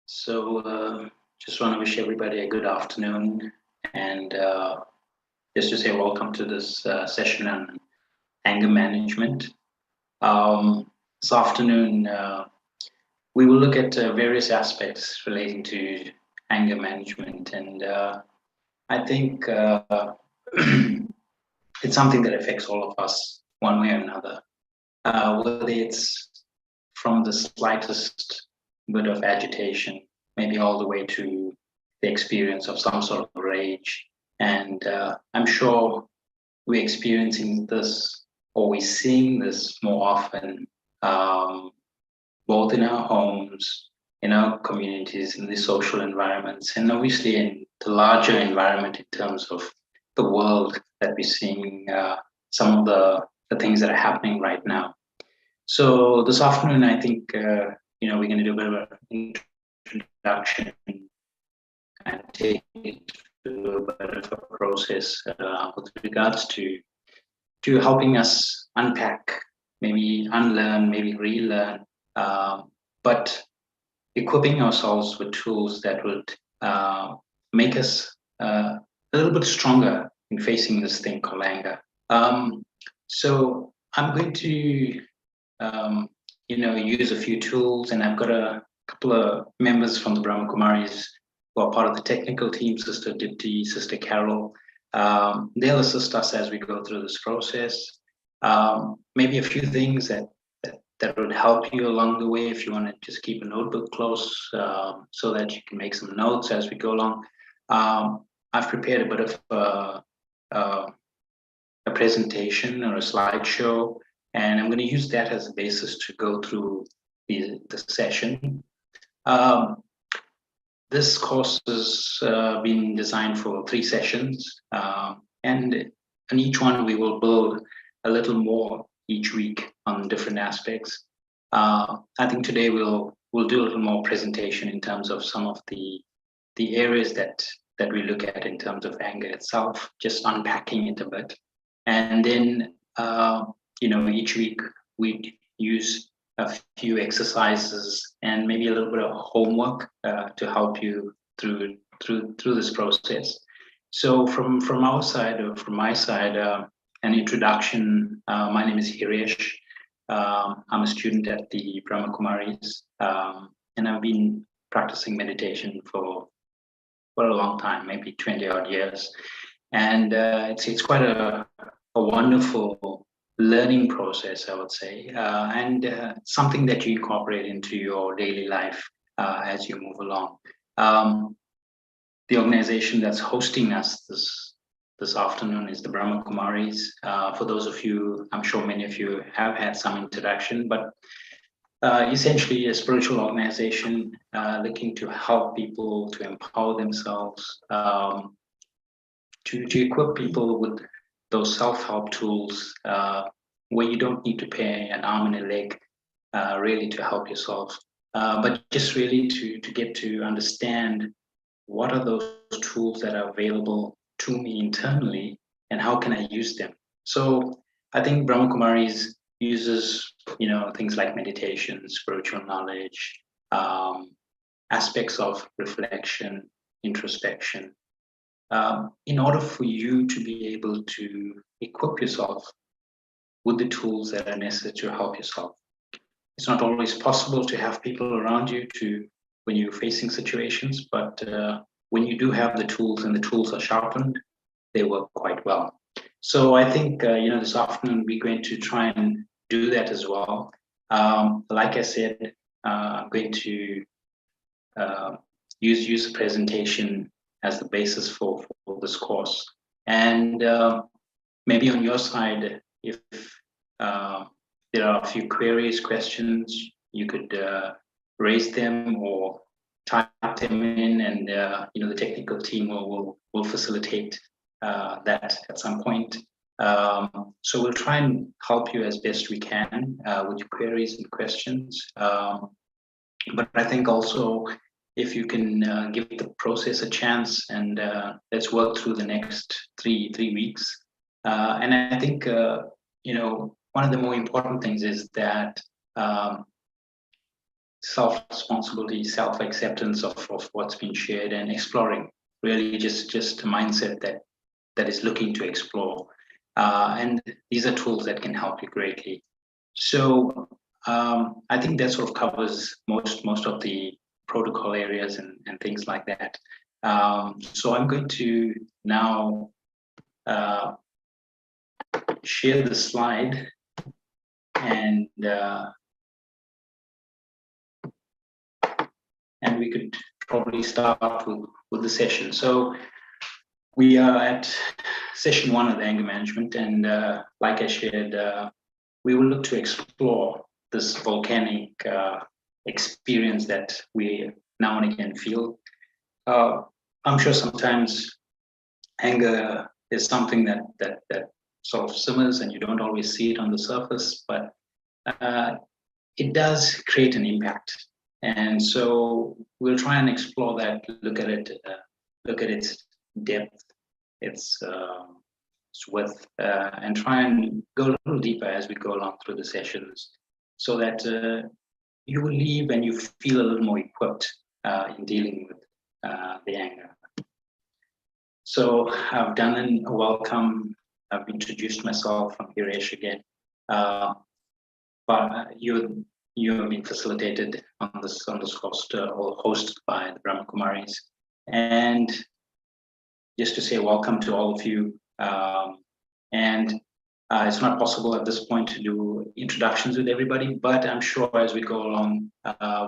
Just want to wish everybody a good afternoon and just to say welcome to this session on anger management. This afternoon, we will look at various aspects relating to anger management, and I think it's something that affects all of us one way or another, whether it's from the slightest bit of agitation, maybe all the way to the experience of some sort of rage. And I'm sure we're experiencing this, or we're seeing this more often, both in our homes, in our communities, in the social environments, and obviously in the larger environment in terms of the world that we're seeing, some of the things that are happening right now. So this afternoon, I think, we're going to do a bit of an introduction and take it through a bit of a process with regards to helping us unpack, maybe unlearn, maybe relearn, but equipping ourselves with tools that would make us a little bit stronger in facing this thing called anger. So I'm going to use a few tools, and I've got a couple of members from the Brahma Kumaris who are part of the technical team, Sister Dipti, Sister Carol. They'll assist us as we go through this process. Maybe a few things that would help you along the way if you want to just keep a notebook close so that you can make some notes as we go along. I've prepared a bit of a presentation or a slideshow, and I'm going to use that as a basis to go through the session. This course has been designed for 3 sessions, and in each one we will build a little more each week on different aspects. I think today we'll do a little more presentation in terms of some of the areas that we look at in terms of anger itself, just unpacking it a bit, and then each week we use a few exercises and maybe a little bit of homework to help you through this process. So from our side, or from my side, an introduction. My name is Hirish. I'm a student at the Brahma Kumaris, and I've been practicing meditation for a long time, maybe 20 odd years, and it's quite a wonderful learning process, I would say, and something that you incorporate into your daily life as you move along. The organization that's hosting us this afternoon is the Brahma Kumaris. For those of you, I'm sure many of you have had some interaction, but essentially a spiritual organization looking to help people to empower themselves, to equip people with those self-help tools where you don't need to pay an arm and a leg really to help yourself, but just really to get to understand what are those tools that are available to me internally and how can I use them. So I think Brahma Kumaris uses things like meditation, spiritual knowledge, aspects of reflection, introspection, in order for you to be able to equip yourself with the tools that are necessary to help yourself. It's not always possible to have people around you when you're facing situations, but when you do have the tools and the tools are sharpened, they work quite well. So I think this afternoon we're going to try and do that as well. Like I said, I'm going to use a presentation as the basis for this course. And maybe on your side, if there are a few queries, questions, you could raise them or type them in, and the technical team will facilitate that at some point. So we'll try and help you as best we can with your queries and questions. But I think also, if you can give the process a chance, and let's work through the next three weeks. And I think one of the more important things is that self-responsibility, self-acceptance of what's been shared, and exploring. Really, just a mindset that is looking to explore. And these are tools that can help you greatly. So I think that sort of covers most of the protocol areas and things like that. So I'm going to now share the slide, and we could probably start with the session. So we are at session 1 of the anger management, and like I shared, we will look to explore this volcanic experience that we now and again feel. I'm sure sometimes anger is something that sort of simmers and you don't always see it on the surface, but it does create an impact. And so we'll try and explore that, look at it, look at its depth, its width, and try and go a little deeper as we go along through the sessions, so that you will leave and you feel a little more equipped in dealing with the anger. So I've done a welcome. I've introduced myself. I'm Hiresh again. But you have been facilitated on this host or hosted by the Brahma Kumaris. And just to say welcome to all of you. And it's not possible at this point to do introductions with everybody, but I'm sure as we go along,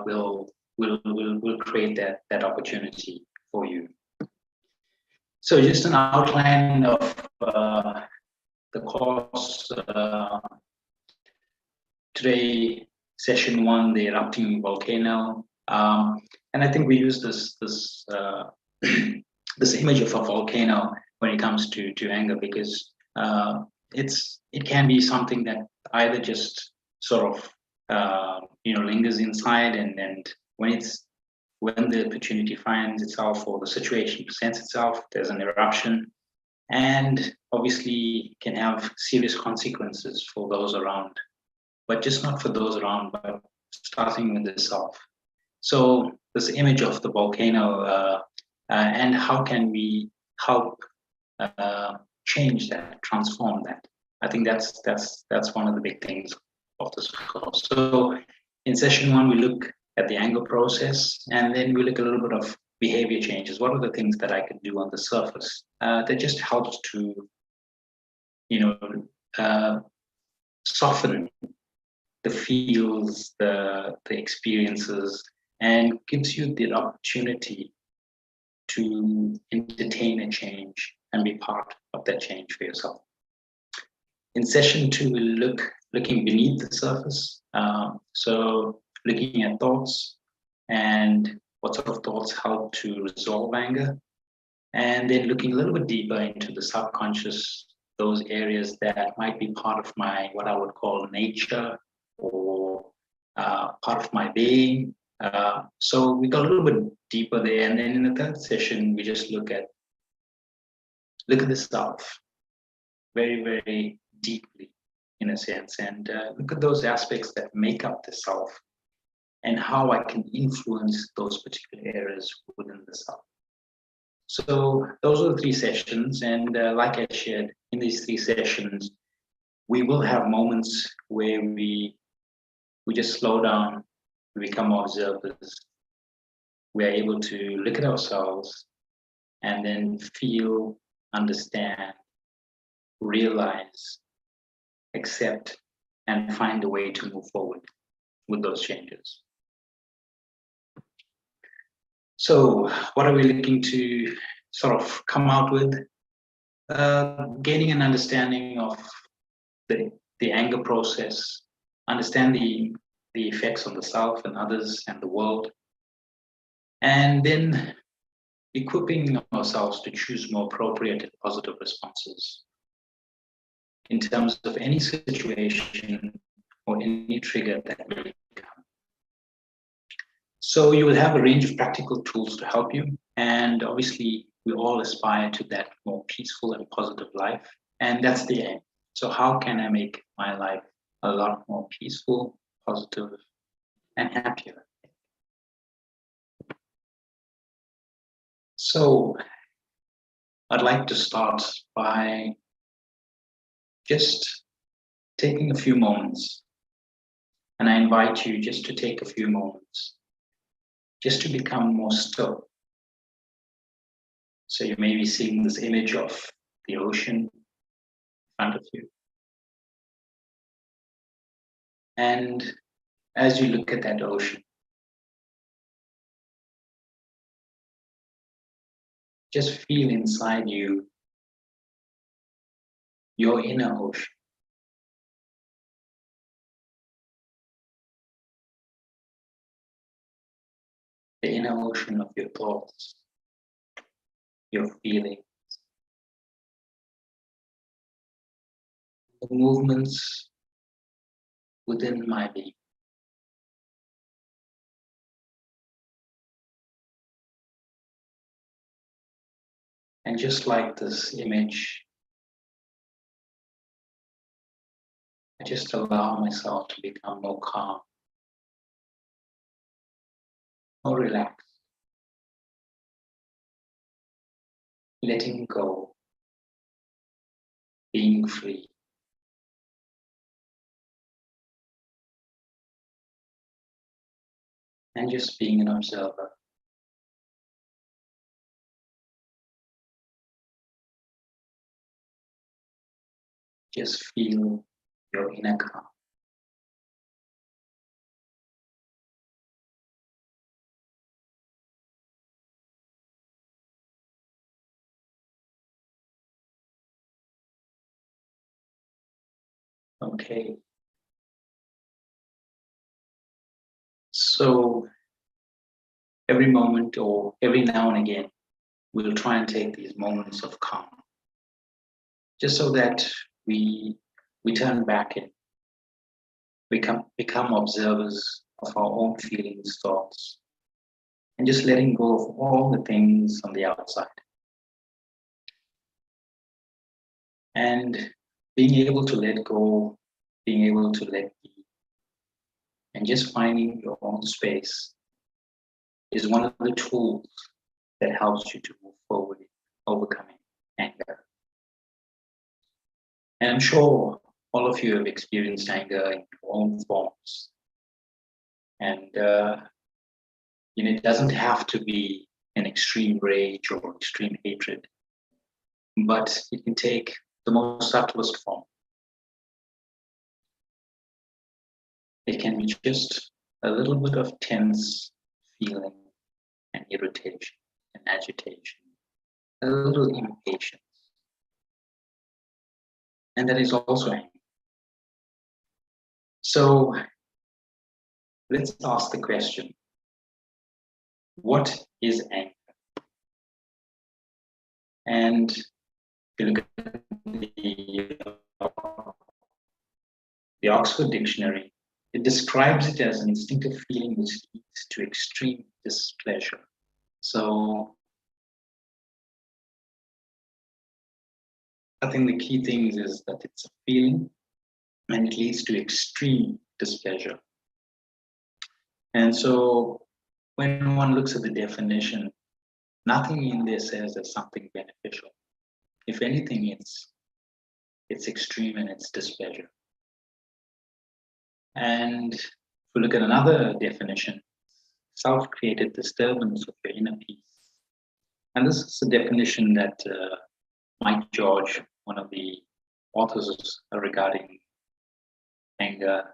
we'll create that opportunity for you. So just an outline of the course. Today, session 1, the erupting volcano, and I think we use this this image of a volcano when it comes to anger, because it can be something that either just sort of lingers inside, and when the opportunity finds itself or the situation presents itself, there's an eruption, and obviously can have serious consequences for those around, but just not for those around, but starting with the self. So this image of the volcano, and how can we help change that, transform that? I think that's one of the big things of this course. So in session 1, we look at the anger process, and then we look a little bit of behavior changes. What are the things that I can do on the surface that just helps to, soften the feels, the experiences, and gives you the opportunity to entertain a change and be part of that change for yourself. In session 2, we'll looking beneath the surface. So looking at thoughts and what sort of thoughts help to resolve anger, and then looking a little bit deeper into the subconscious, those areas that might be part of my, what I would call nature, or part of my being. So we go a little bit deeper there, and then in the third session, we just look at the self very, very deeply, in a sense, and look at those aspects that make up the self and how I can influence those particular areas within the self. So those are the 3 sessions, and like I shared, in these 3 sessions, we will have moments where we just slow down, we become observers. We are able to look at ourselves and then feel, understand, realize, accept, and find a way to move forward with those changes. So what are we looking to sort of come out with? Gaining an understanding of the anger process, understand the effects on the self and others and the world, and then equipping ourselves to choose more appropriate and positive responses in terms of any situation or any trigger that may come. So you will have a range of practical tools to help you, and obviously we all aspire to that more peaceful and positive life, and that's the aim. So how can I make my life a lot more peaceful, positive, and happier? So I'd like to start by just taking a few moments, and I invite you just to take a few moments, just to become more still. So you may be seeing this image of the ocean in front of you. And as you look at that ocean, just feel inside you your inner ocean. The inner ocean of your thoughts, your feelings, the movements within my being. And just like this image, I just allow myself to become more calm, more relaxed, letting go, being free. And just being an observer. Just feel your inner calm. Okay. So every moment or every now and again, we'll try and take these moments of calm, just so that we turn back and become observers of our own feelings, thoughts, and just letting go of all the things on the outside. And being able to let go, being able to let be, and just finding your own space is one of the tools that helps you to move forward in overcoming anger. And I'm sure all of you have experienced anger in your own forms. And it doesn't have to be an extreme rage or extreme hatred, but it can take the most subtlest form. It can be just a little bit of tense feeling and irritation and agitation, a little impatience. And that is also anger. So let's ask the question, what is anger? And if you look at the Oxford Dictionary, it describes it as an instinctive feeling which leads to extreme displeasure. So I think the key thing is that it's a feeling and it leads to extreme displeasure. And so when one looks at the definition, nothing in there says there's something beneficial. If anything, it's extreme in its displeasure. And if we look at another definition, self-created disturbance of your inner peace. And this is a definition that Mike George, one of the authors regarding anger,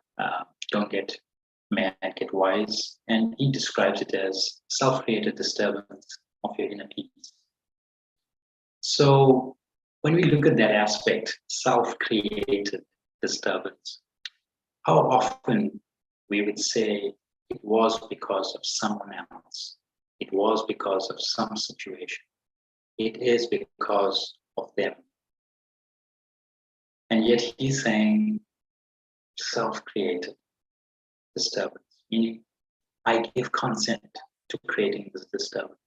Don't Get Mad, Get Wise, and he describes it as self-created disturbance of your inner peace. So when we look at that aspect, self-created disturbance, how often we would say it was because of someone else, it was because of some situation, it is because of them. And yet he's saying self-created disturbance, meaning I give consent to creating this disturbance.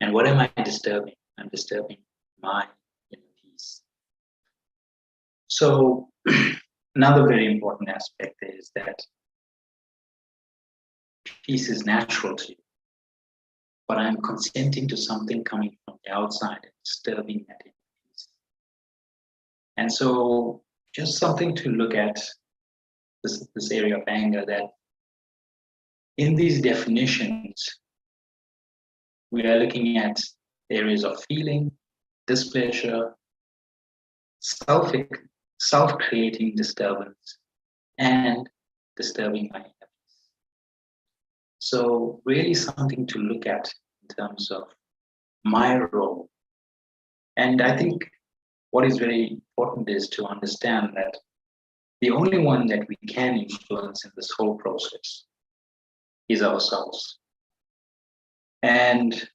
And what am I disturbing? I'm disturbing my inner peace. So another very important aspect is that peace is natural to you, but I'm consenting to something coming from the outside and disturbing that inner peace. And so just something to look at this area of anger, that in these definitions, we are looking at areas of feeling, displeasure, self, self-creating disturbance, and disturbing my inner peace. So really something to look at in terms of my role. And I think what is very important is to understand that the only one that we can influence in this whole process is ourselves. And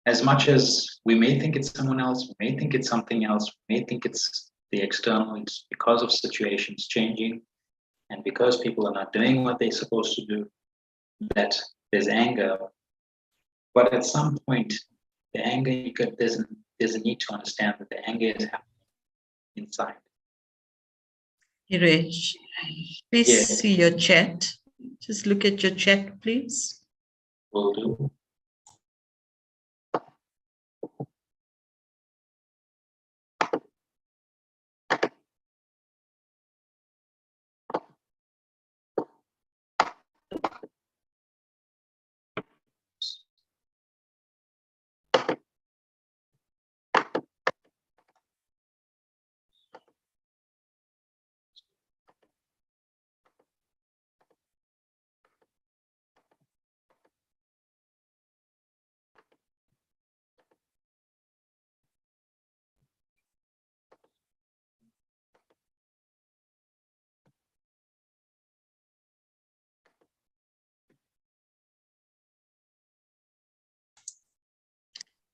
as much as we may think it's someone else, we may think it's something else, we may think it's the external, it's because of situations changing and because people are not doing what they're supposed to do, that there's anger. But at some point, the anger, there's a need to understand that the anger is happening inside. Hiraj, please see your chat. Just look at your chat, please. Will do.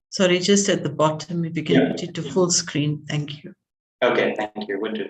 Sorry, just at the bottom, if you can put it to full screen. Thank you. Okay, thank you. Will do.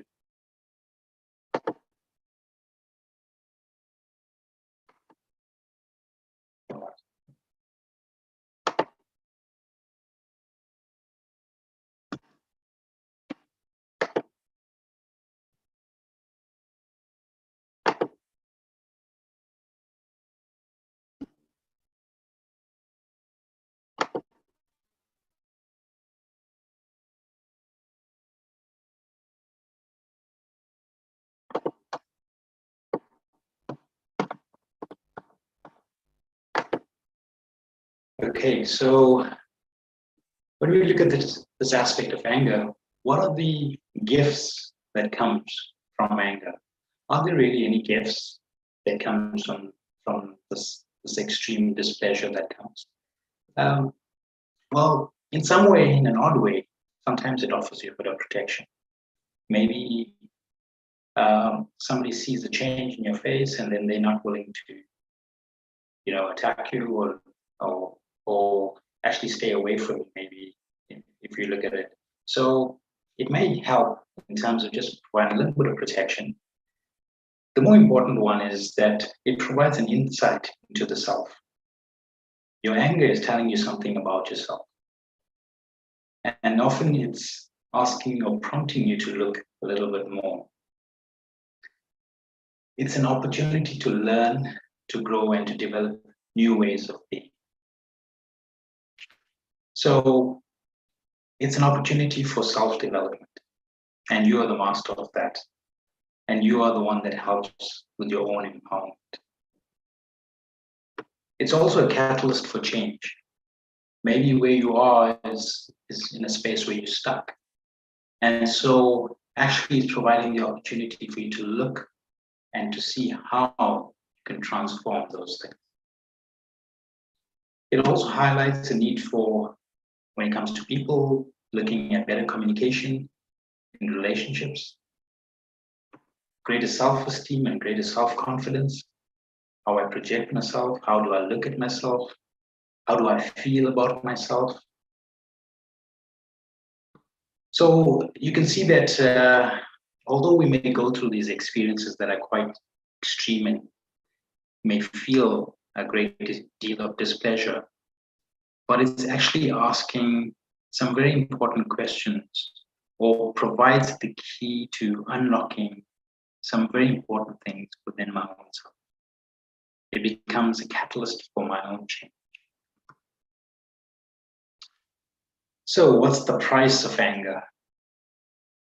Okay, so when we look at this aspect of anger, what are the gifts that comes from anger? Are there really any gifts that comes from this extreme displeasure that comes? Well, in some way, in an odd way, sometimes it offers you a bit of protection. Maybe somebody sees a change in your face and then they're not willing to, attack you or actually stay away from you, maybe, if you look at it. So it may help in terms of just providing a little bit of protection. The more important one is that it provides an insight into the self. Your anger is telling you something about yourself. And often it's asking or prompting you to look a little bit more. It's an opportunity to learn, to grow, and to develop new ways of being. So it's an opportunity for self-development, and you are the master of that. And you are the one that helps with your own empowerment. It's also a catalyst for change. Maybe where you are is in a space where you're stuck. And so actually it's providing the opportunity for you to look and to see how you can transform those things. It also highlights the need for, when it comes to people, looking at better communication in relationships, greater self-esteem and greater self-confidence, how I project myself, how do I look at myself, how do I feel about myself. So you can see that although we may go through these experiences that are quite extreme and may feel a great deal of displeasure, but it's actually asking some very important questions, or provides the key to unlocking some very important things within my own self. It becomes a catalyst for my own change. So what's the price of anger?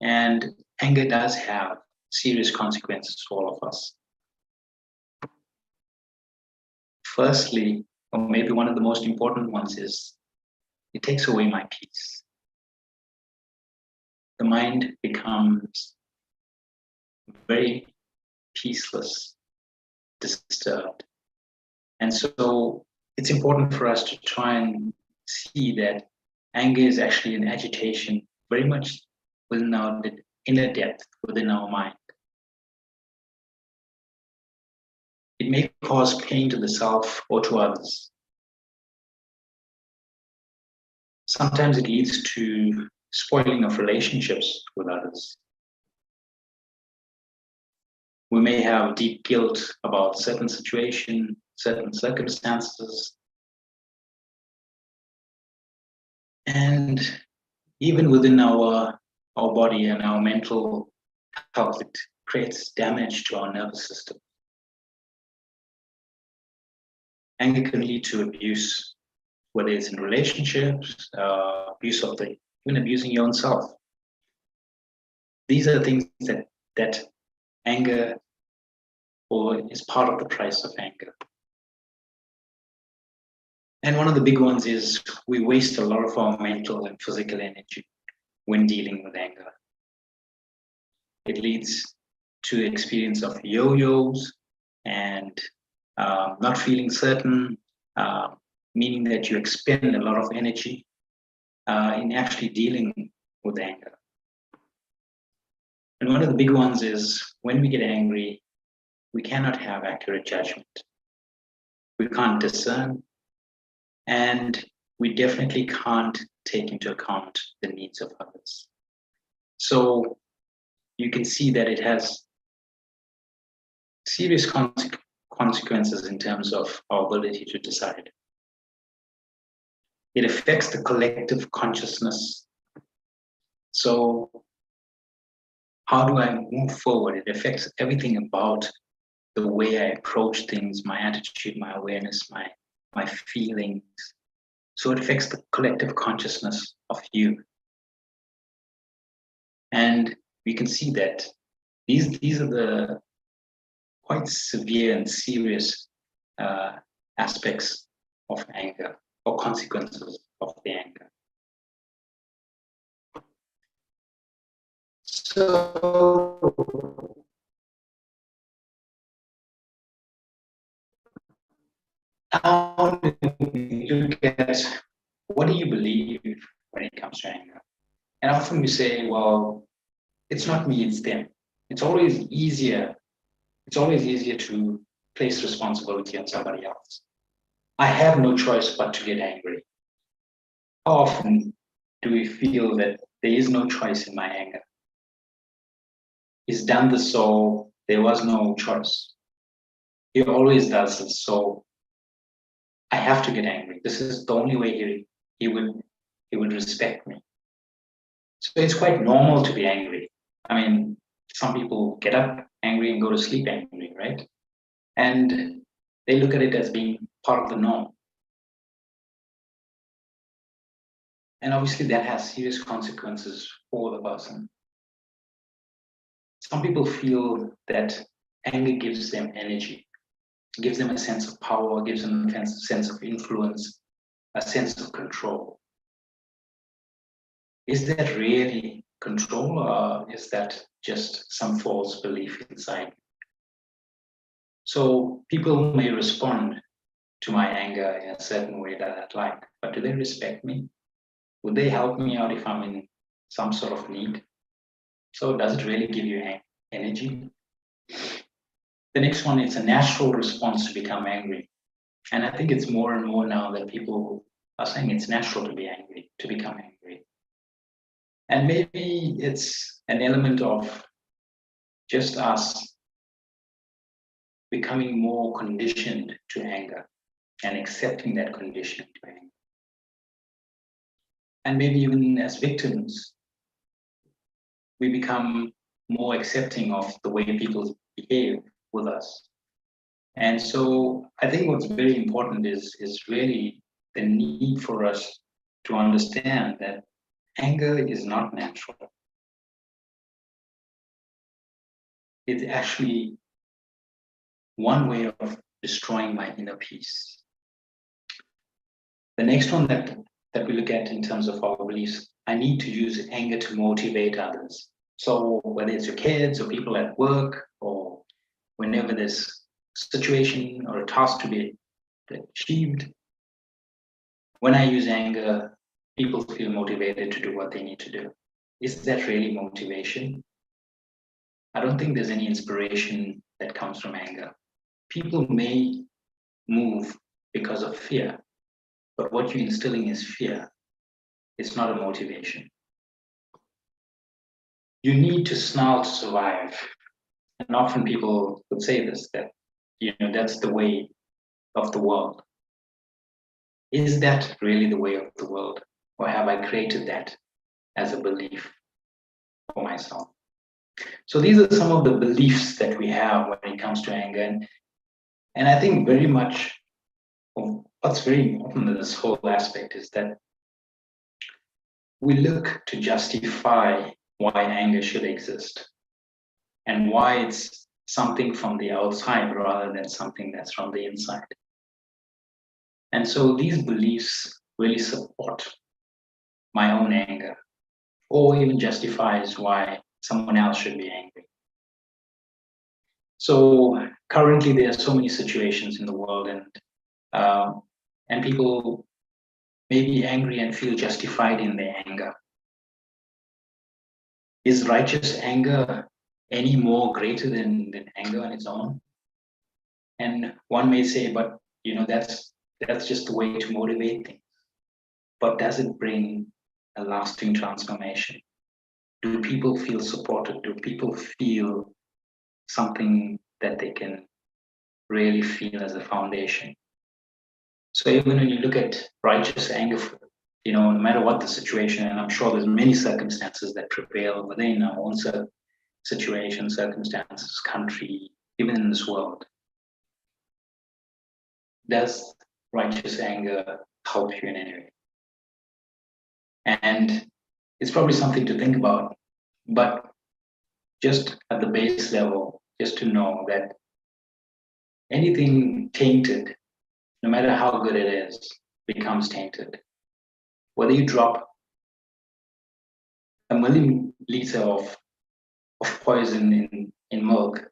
And anger does have serious consequences for all of us. Firstly, or maybe one of the most important ones, is it takes away my peace. The mind becomes very peaceless, disturbed. And so it's important for us to try and see that anger is actually an agitation very much within our inner depth, within our mind. It may cause pain to the self or to others. Sometimes it leads to spoiling of relationships with others. We may have deep guilt about certain situation, certain circumstances. And even within our body and our mental health, it creates damage to our nervous system. Anger can lead to abuse, whether it's in relationships, even abusing your own self. These are things that anger, or is part of the price of anger. And one of the big ones is we waste a lot of our mental and physical energy when dealing with anger. It leads to experience of yo-yos and not feeling certain, meaning that you expend a lot of energy in actually dealing with anger. And one of the big ones is when we get angry, we cannot have accurate judgment. We can't discern, and we definitely can't take into account the needs of others. So you can see that it has serious consequences in terms of our ability to decide. It affects the collective consciousness. So how do I move forward? It affects everything about the way I approach things, my attitude, my awareness, my feelings. So it affects the collective consciousness of you. And we can see that these are the quite severe and serious aspects of anger, or consequences of the anger. So now we look at, what do you believe when it comes to anger? And often we say, well, it's not me, it's them. It's always easier to place responsibility on somebody else. I have no choice but to get angry. How often do we feel that there is no choice in my anger? He's done this, so there was no choice. He always does this, so I have to get angry. This is the only way he would respect me. So it's quite normal to be angry. I mean, some people get up angry and go to sleep angry, right? And they look at it as being part of the norm. And obviously that has serious consequences for the person. Some people feel that anger gives them energy, gives them a sense of power, gives them a sense of influence, a sense of control. Is that really control, or is that just some false belief inside? So people may respond to my anger in a certain way that I'd like, but do they respect me? Would they help me out if I'm in some sort of need? So does it really give you energy? The next one, it's a natural response to become angry. And I think it's more and more now that people are saying it's natural to be angry, to become angry. And maybe it's an element of just us becoming more conditioned to anger and accepting that condition to anger. And maybe even as victims, we become more accepting of the way people behave with us. And so I think what's very important is really the need for us to understand that anger is not natural. It's actually one way of destroying my inner peace. The next one that we look at in terms of our beliefs, I need to use anger to motivate others. So whether it's your kids or people at work, or whenever there's a situation or a task to be achieved, when I use anger, people feel motivated to do what they need to do. Is that really motivation? I don't think there's any inspiration that comes from anger. People may move because of fear, but what you're instilling is fear. It's not a motivation. You need to snarl to survive. And often people would say this, that that's the way of the world. Is that really the way of the world? Or have I created that as a belief for myself? So these are some of the beliefs that we have when it comes to anger. And I think very much of what's very important in this whole aspect is that we look to justify why anger should exist and why it's something from the outside rather than something that's from the inside. And so these beliefs really support my own anger, or even justifies why someone else should be angry. So currently there are so many situations in the world, and people may be angry and feel justified in their anger. Is righteous anger any more greater than anger on its own? And one may say, but that's just a way to motivate things. But does it bring a lasting transformation? Do people feel supported? Do people feel something that they can really feel as a foundation? So even when you look at righteous anger, no matter what the situation, and I'm sure there's many circumstances that prevail within our own situation, circumstances, country, even in this world, does righteous anger help you in any way? And it's probably something to think about, but just at the base level, just to know that anything tainted, no matter how good it is, becomes tainted. Whether you drop a milliliter of poison in milk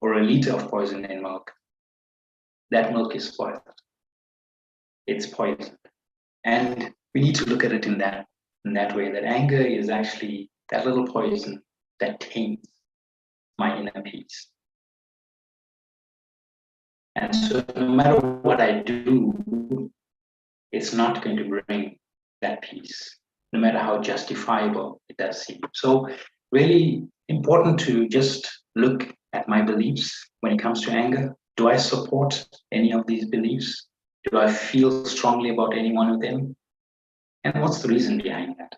or a liter of poison in milk, that milk is spoiled. It's poison. And we need to look at it in that way, that anger is actually that little poison that taints my inner peace. And so no matter what I do, it's not going to bring that peace, no matter how justifiable it does seem. So really important to just look at my beliefs when it comes to anger. Do I support any of these beliefs? Do I feel strongly about any one of them? And what's the reason behind that?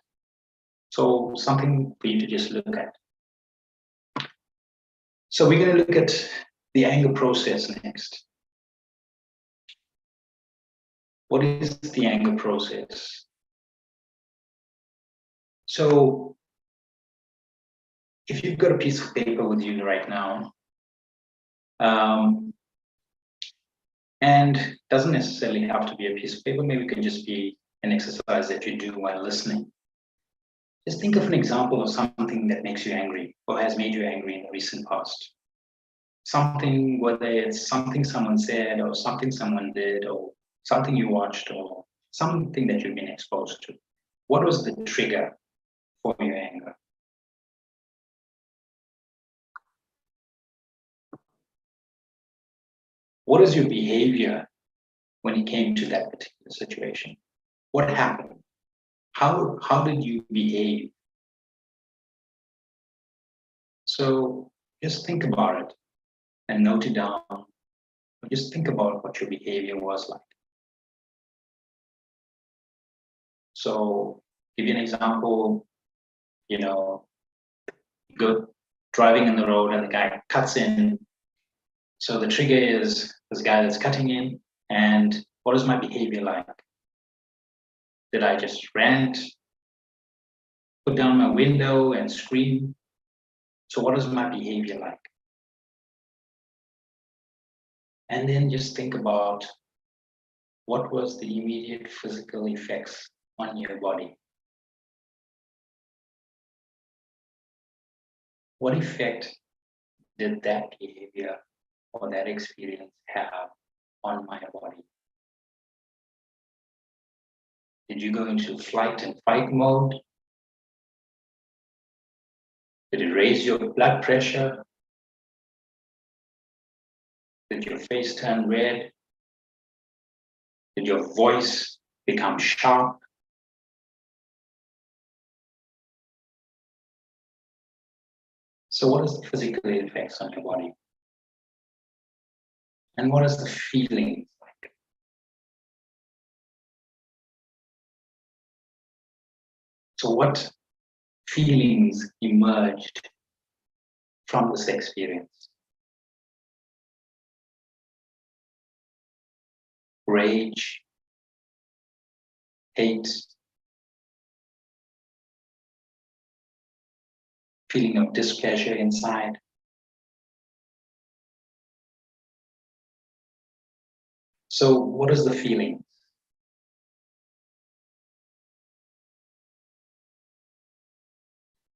So something for you to just look at. So we're going to look at the anger process next. What is the anger process? So if you've got a piece of paper with you right now, and doesn't necessarily have to be a piece of paper, maybe it can just be an exercise that you do while listening. Just think of an example of something that makes you angry or has made you angry in the recent past. Something, whether it's something someone said or something someone did or something you watched or something that you've been exposed to. What was the trigger for your anger? What is your behavior when it came to that particular situation? What happened? How did you behave? So just think about it and note it down. Just think about what your behavior was like. So give you an example, go driving in the road and the guy cuts in. So the trigger is this guy that's cutting in, and what is my behavior like? Did I just rant? put down my window and scream. So what is my behavior like? And then just think about what was the immediate physical effects on your body. What effect did that behavior or that experience have on my body? Did you go into flight and fight mode? Did it raise your blood pressure? Did your face turn red? Did your voice become sharp? So what is the physical effects on your body? And what is the feeling like? So what feelings emerged from this experience? Rage, hate, feeling of displeasure inside. So what is the feeling?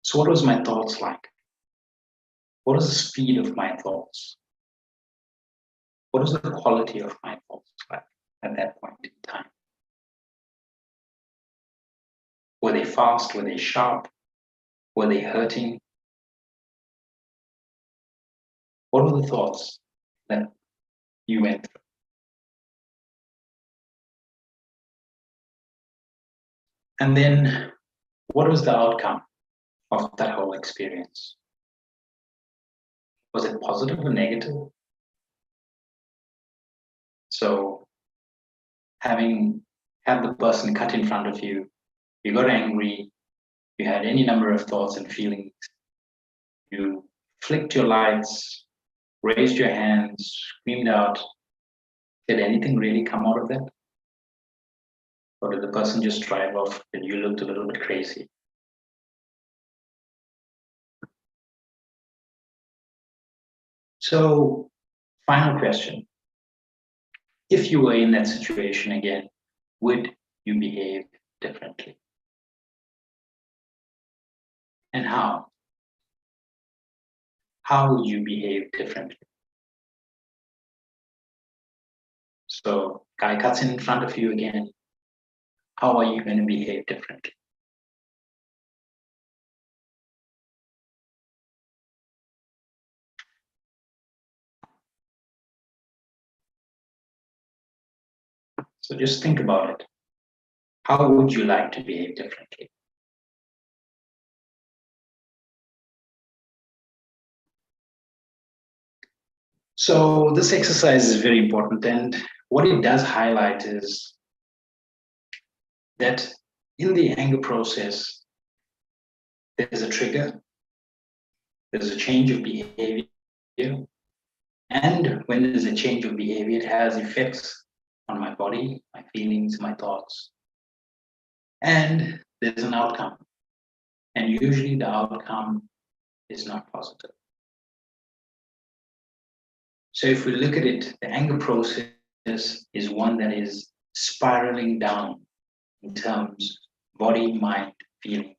So what was my thoughts like? What is the speed of my thoughts? What is the quality of my thoughts like at that point in time? Were they fast? Were they sharp? Were they hurting? What were the thoughts that you went through? And then what was the outcome of that whole experience? Was it positive or negative? So having had the person cut in front of you, you got angry, you had any number of thoughts and feelings, you flicked your lights, raised your hands, screamed out. Did anything really come out of that? Or did the person just drive off and you looked a little bit crazy? So, final question. If you were in that situation again, would you behave differently? And how? How would you behave differently? So, guy cuts in front of you again. How are you going to behave differently? So just think about it. How would you like to behave differently? So this exercise is very important, and what it does highlight is that in the anger process, there's a trigger, there's a change of behavior, and when there's a change of behavior, it has effects on my body, my feelings, my thoughts. And there's an outcome. And usually the outcome is not positive. So if we look at it, the anger process is one that is spiraling down in terms body, mind, feelings,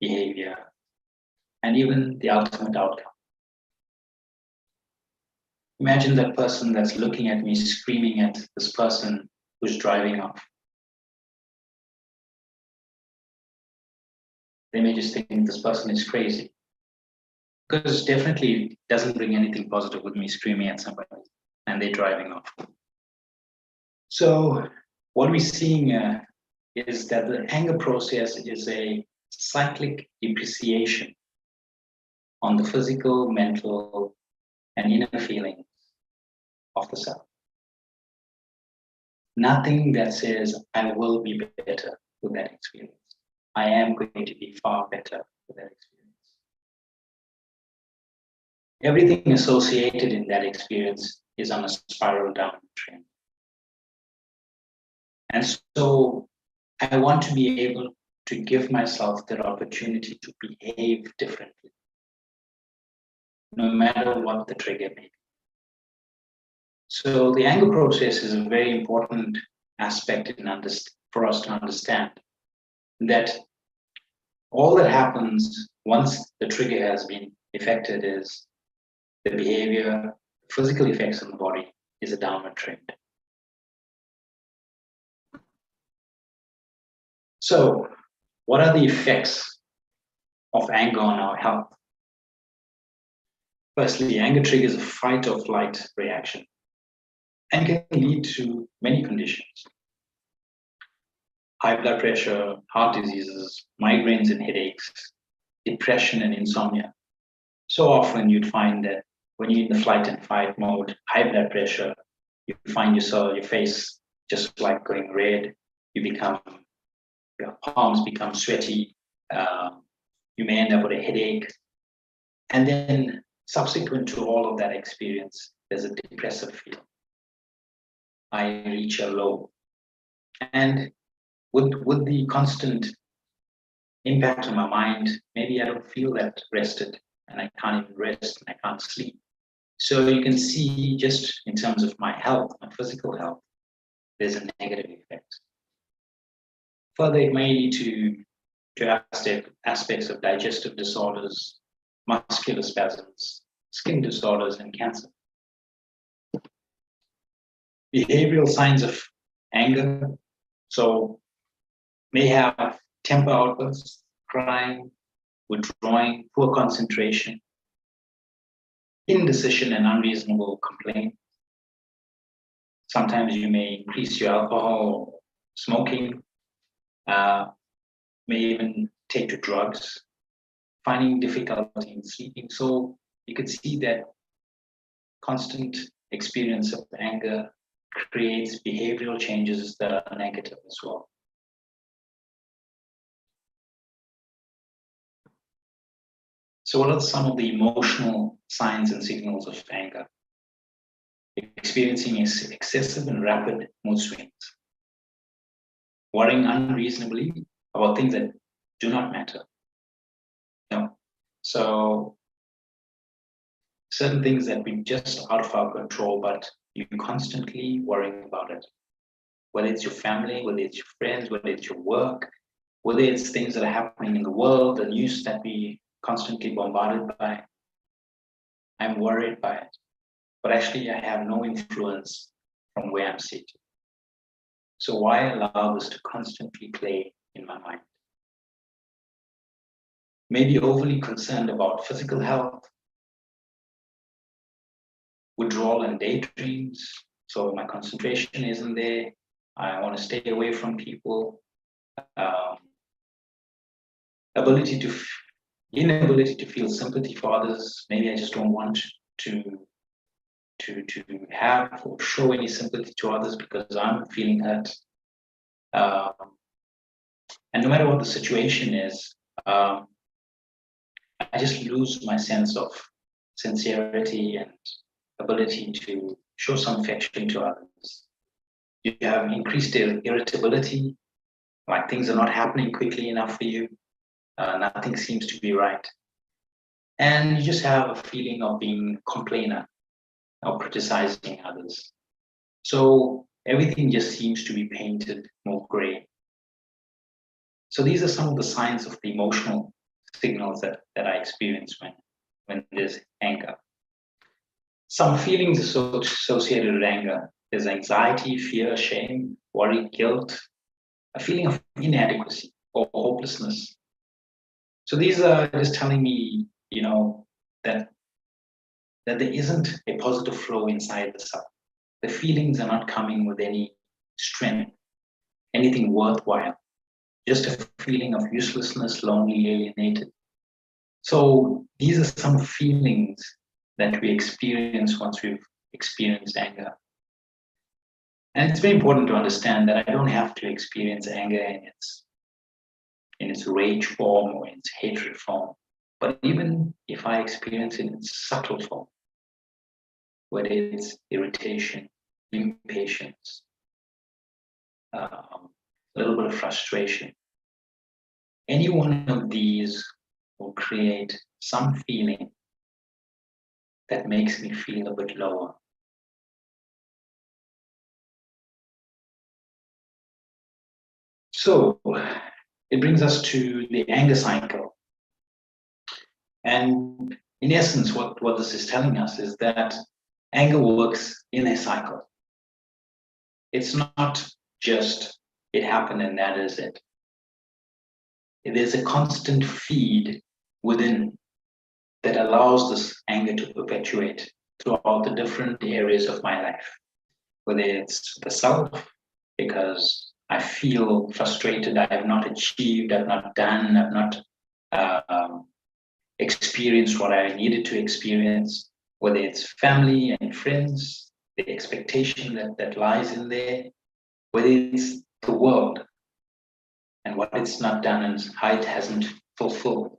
behavior, and even the ultimate outcome. Imagine that person that's looking at me screaming at this person who's driving off. They may just think this person is crazy. Because definitely it doesn't bring anything positive with me screaming at somebody and they're driving off. So what we're seeing is that the anger process is a cyclic depreciation on the physical, mental, and inner feelings of the self. Nothing that says, I will be better with that experience. I am going to be far better with that experience. Everything associated in that experience is on a spiral down trend. And so I want to be able to give myself that opportunity to behave differently, no matter what the trigger may be. So the anger process is a very important aspect for us to understand that all that happens once the trigger has been effected is the behavior, physical effects on the body is a downward trend. So, what are the effects of anger on our health? Firstly, anger triggers a fight or flight reaction and can lead to many conditions. High blood pressure, heart diseases, migraines and headaches, depression and insomnia. So often you'd find that when you're in the flight and fight mode, high blood pressure, you find your face just like going red. Your palms become sweaty. You may end up with a headache. And then subsequent to all of that experience, there's a depressive feel. I reach a low. And with the constant impact on my mind, maybe I don't feel that rested and I can't even rest and I can't sleep. So you can see just in terms of my health, my physical health, there's a negative effect. Further, it may lead to aspects of digestive disorders, muscular spasms, skin disorders, and cancer. Behavioral signs of anger, so may have temper outbursts, crying, withdrawing, poor concentration, indecision and unreasonable complaint. Sometimes you may increase your alcohol, or smoking, may even take to drugs, finding difficulty in sleeping. So you can see that constant experience of anger creates behavioral changes that are negative as well. So what are some of the emotional signs and signals of anger? Experiencing excessive and rapid mood swings. Worrying unreasonably about things that do not matter. No. So certain things that be just out of our control, but you're constantly worrying about it. Whether it's your family, whether it's your friends, whether it's your work, whether it's things that are happening in the world, the news that we constantly bombarded by. I'm worried by it. But actually I have no influence from where I'm seated. So why allow this to constantly play in my mind? Maybe overly concerned about physical health, withdrawal and daydreams. So my concentration isn't there. I want to stay away from people. Inability to feel sympathy for others. Maybe I just don't want to have or show any sympathy to others because I'm feeling hurt. And no matter what the situation is, I just lose my sense of sincerity and ability to show some affection to others. You have increased irritability, like things are not happening quickly enough for you. Nothing seems to be right. And you just have a feeling of being a complainer or criticizing others. So everything just seems to be painted more gray. So these are some of the signs of the emotional signals that I experience when there's anger. Some feelings associated with anger. There's anxiety, fear, shame, worry, guilt, a feeling of inadequacy or hopelessness. So these are just telling me, that there isn't a positive flow inside the self. The feelings are not coming with any strength, anything worthwhile. Just a feeling of uselessness, lonely, alienated. So these are some feelings that we experience once we've experienced anger. And it's very important to understand that I don't have to experience anger in its rage form or in its hatred form. But even if I experience it in its subtle form, whether it's irritation, impatience, a little bit of frustration, any one of these will create some feeling that makes me feel a bit lower. So it brings us to the anger cycle. And in essence, what this is telling us is that anger works in a cycle. It's not just it happened and that is it. There's a constant feed within that allows this anger to perpetuate throughout the different areas of my life, whether it's the self, because I feel frustrated, I have not achieved, I've not done, I've not experienced what I needed to experience, whether it's family and friends, the expectation that lies in there, whether it's the world and what it's not done and how it hasn't fulfilled.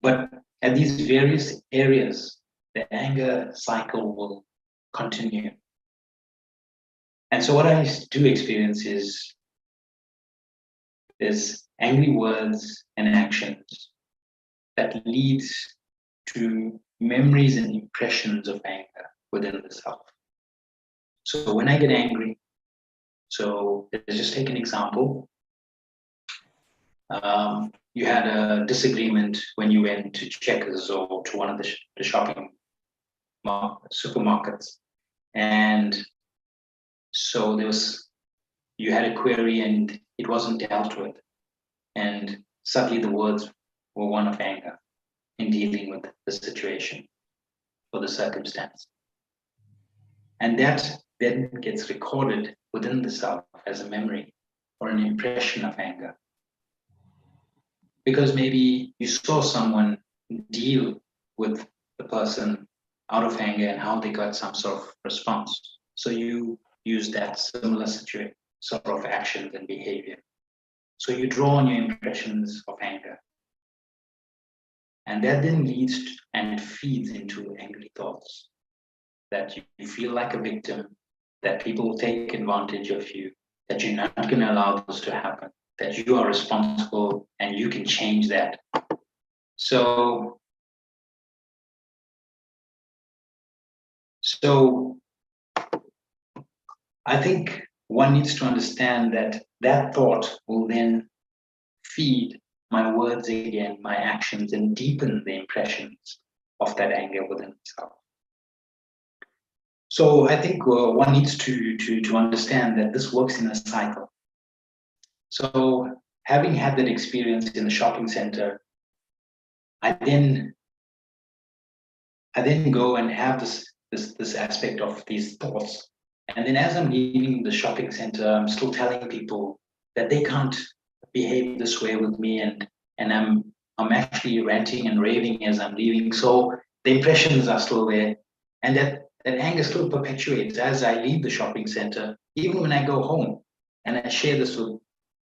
But at these various areas, the anger cycle will continue. And so what I do experience is angry words and actions that leads to memories and impressions of anger within the self. So when I get angry, so let's just take an example. You had a disagreement when you went to Checkers or to one of the shopping supermarkets. And so you had a query and it wasn't dealt with. And suddenly the words were one of anger in dealing with the situation or the circumstance. And that then gets recorded within the self as a memory or an impression of anger. Because maybe you saw someone deal with the person out of anger and how they got some sort of response. So you use that similar situation, sort of actions and behavior. So you draw on your impressions of anger. And that then leads to, and feeds into angry thoughts. That you feel like a victim, that people will take advantage of you, that you're not going to allow this to happen, that you are responsible and you can change that. So I think one needs to understand that that thought will then feed my words again, my actions, and deepen the impressions of that anger within itself. So I think one needs to understand that this works in a cycle. So having had that experience in the shopping center, I then go and have this aspect of these thoughts. And then as I'm leaving the shopping center, I'm still telling people that they can't behave this way with me, and I'm actually ranting and raving as I'm leaving. So the impressions are still there. And that anger still perpetuates as I leave the shopping center, even when I go home and I share this with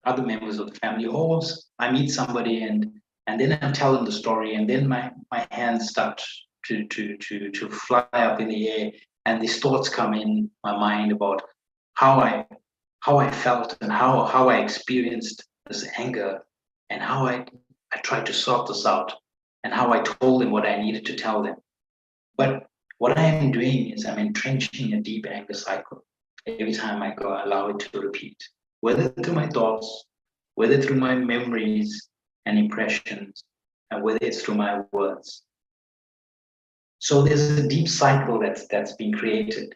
other members of the family, or I meet somebody and then I'm telling the story, and then my hands start to fly up in the air, and these thoughts come in my mind about how I felt and how I experienced this anger, and how I tried to sort this out, and how I told them what I needed to tell them. But what I am doing is I'm entrenching a deep anger cycle every time I go allow it to repeat, whether through my thoughts, whether through my memories and impressions, and whether it's through my words. So there's a deep cycle that's been created.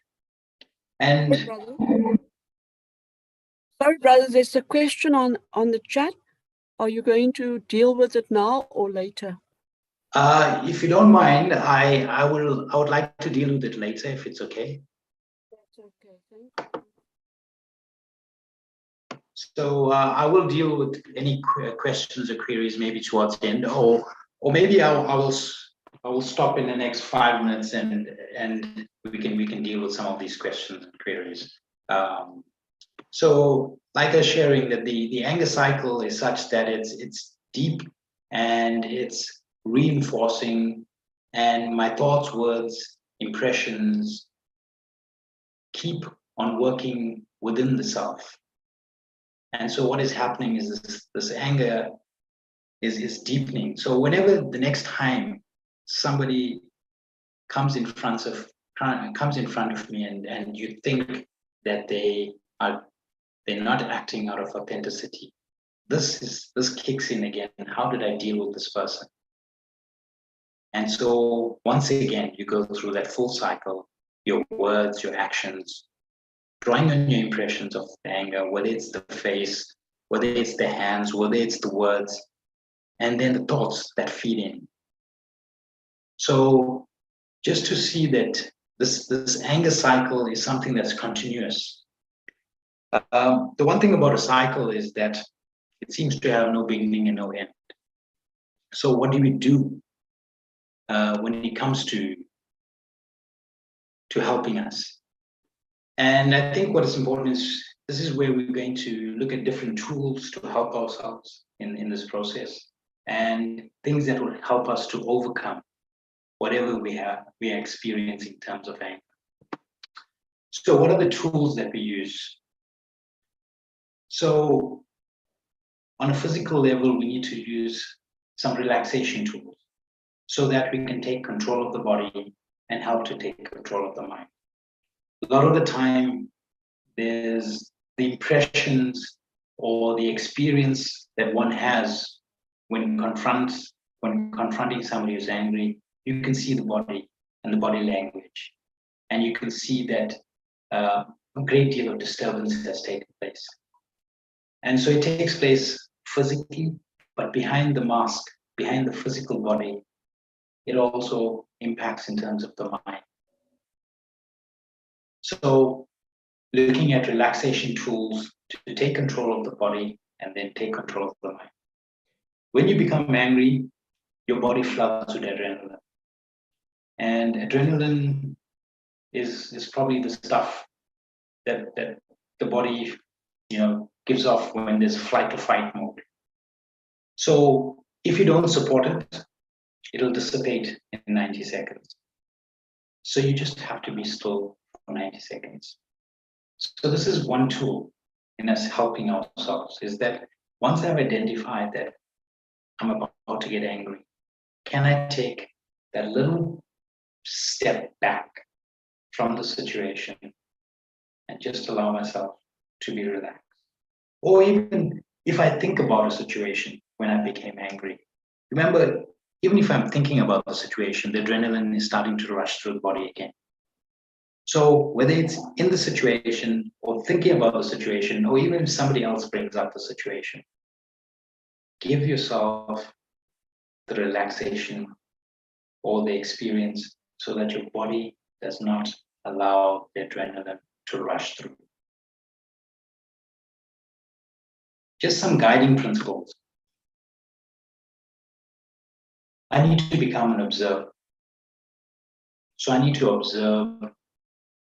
And sorry, brother, there's a question on the chat. Are you going to deal with it now or later? If you don't mind, I would like to deal with it later if it's okay. That's okay, thank you. So I will deal with any questions or queries maybe towards the end, or maybe I will stop in the next 5 minutes and we can deal with some of these questions and queries. So like I was sharing that the anger cycle is such that it's deep and it's reinforcing, and my thoughts, words, impressions keep on working within the self. And so what is happening is this anger is deepening. So whenever the next time somebody comes in front of me and you think that they're not acting out of authenticity, this kicks in again. How did I deal with this person? And so once again, you go through that full cycle, your words, your actions, drawing on your impressions of anger, whether it's the face, whether it's the hands, whether it's the words, and then the thoughts that feed in. So just to see that this anger cycle is something that's continuous. The one thing about a cycle is that it seems to have no beginning and no end. So what do we do when it comes to helping us? And I think what is important is this is where we're going to look at different tools to help ourselves in this process, and things that will help us to overcome whatever we are experiencing in terms of anger. So what are the tools that we use? So on a physical level, we need to use some relaxation tools so that we can take control of the body and help to take control of the mind. A lot of the time, there's the impressions or the experience that one has when confronting somebody who's angry. You can see the body and the body language, and you can see that a great deal of disturbance has taken place. And so it takes place physically, but behind the mask, behind the physical body, it also impacts in terms of the mind. So looking at relaxation tools to take control of the body and then take control of the mind. When you become angry, your body floods with adrenaline. And adrenaline is probably the stuff that the body, gives off when there's flight or fight mode. So if you don't support it, it'll dissipate in 90 seconds. So you just have to be still for 90 seconds. So this is one tool in us helping ourselves, is that once I've identified that I'm about to get angry, can I take that little step back from the situation and just allow myself to be relaxed? Or even if I think about a situation when I became angry, remember, even if I'm thinking about the situation, the adrenaline is starting to rush through the body again. So whether it's in the situation or thinking about the situation, or even if somebody else brings up the situation, give yourself the relaxation or the experience so that your body does not allow the adrenaline to rush through. Just some guiding principles. I need to become an observer. So I need to observe.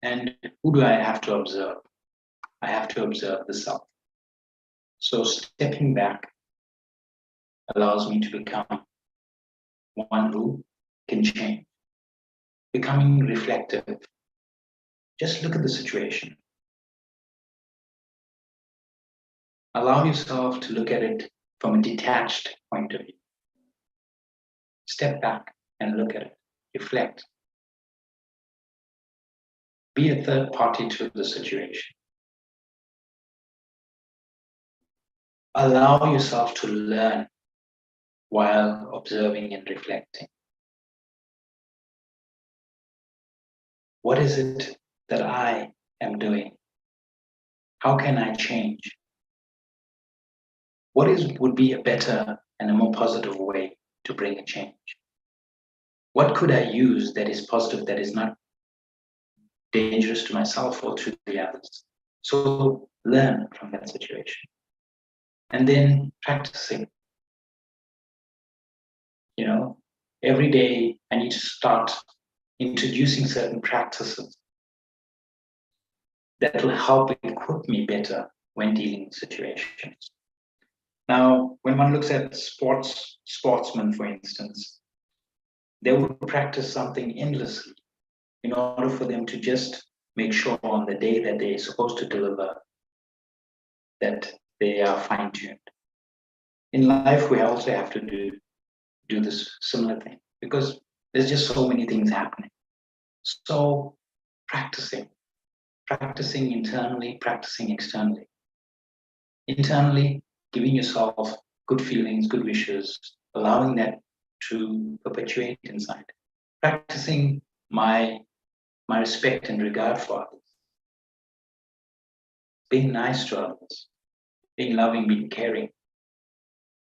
And who do I have to observe? I have to observe the self. So stepping back allows me to become one who can change. Becoming reflective. Just look at the situation. Allow yourself to look at it from a detached point of view. Step back and look at it. Reflect. Be a third party to the situation. Allow yourself to learn while observing and reflecting. What is it that I am doing? How can I change? What would be a better and a more positive way to bring a change? What could I use that is positive, that is not dangerous to myself or to the others? So learn from that situation. And then practicing. Every day I need to start introducing certain practices that will help equip me better when dealing with situations. Now, when one looks at sportsmen, for instance, they would practice something endlessly in order for them to just make sure on the day that they're supposed to deliver that they are fine-tuned. In life, we also have to do this similar thing because there's just so many things happening. So practicing internally, practicing externally. Internally, giving yourself good feelings, good wishes, allowing that to perpetuate inside. Practicing my respect and regard for others. Being nice to others, being loving, being caring.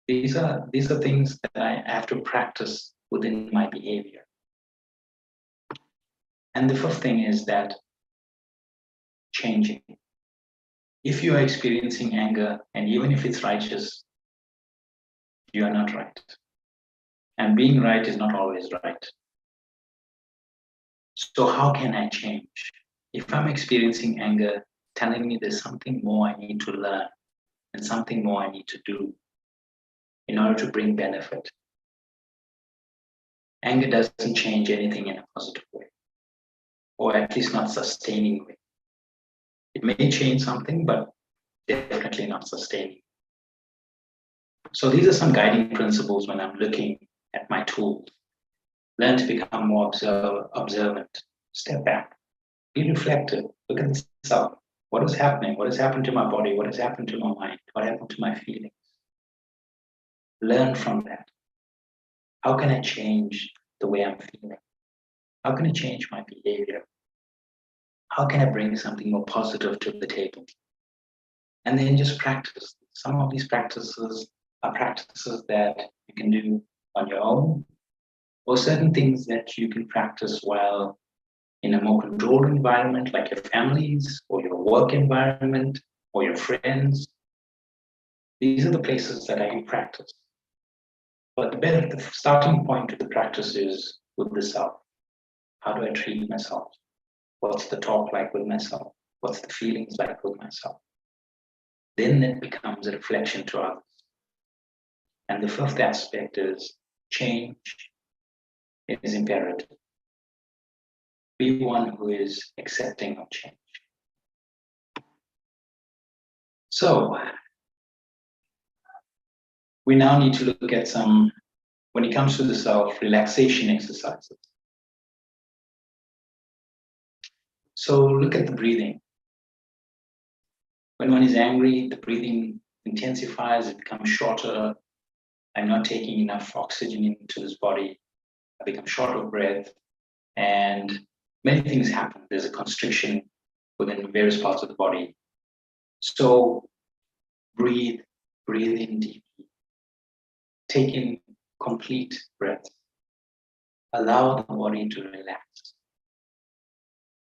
These are things that I have to practice within my behavior. And the fifth thing is that changing. If you are experiencing anger, and even if it's righteous, you are not right. And being right is not always right. So how can I change? If I'm experiencing anger, telling me there's something more I need to learn and something more I need to do in order to bring benefit. Anger doesn't change anything in a positive way, or at least not sustaining way. It may change something, but definitely not sustaining. So these are some guiding principles when I'm looking at my tools. Learn to become more observant. Step back. Be reflective. Look at the self. What is happening? What has happened to my body? What has happened to my mind? What happened to my feelings? Learn from that. How can I change the way I'm feeling? How can I change my behavior? How can I bring something more positive to the table? And then just practice. Some of these practices are practices that you can do on your own, or certain things that you can practice while in a more controlled environment, like your families, or your work environment, or your friends. These are the places that I can practice. But the starting point of the practice is with the self. How do I treat myself? What's the talk like with myself? What's the feelings like with myself? Then it becomes a reflection to others. And the fifth aspect is change is imperative. Be one who is accepting of change. So we now need to look at some, when it comes to the self, relaxation exercises. So look at the breathing. When one is angry, the breathing intensifies, it becomes shorter. I'm not taking enough oxygen into this body. I become short of breath, and many things happen. There's a constriction within various parts of the body. So breathe in deeply. Take in complete breath. Allow the body to relax.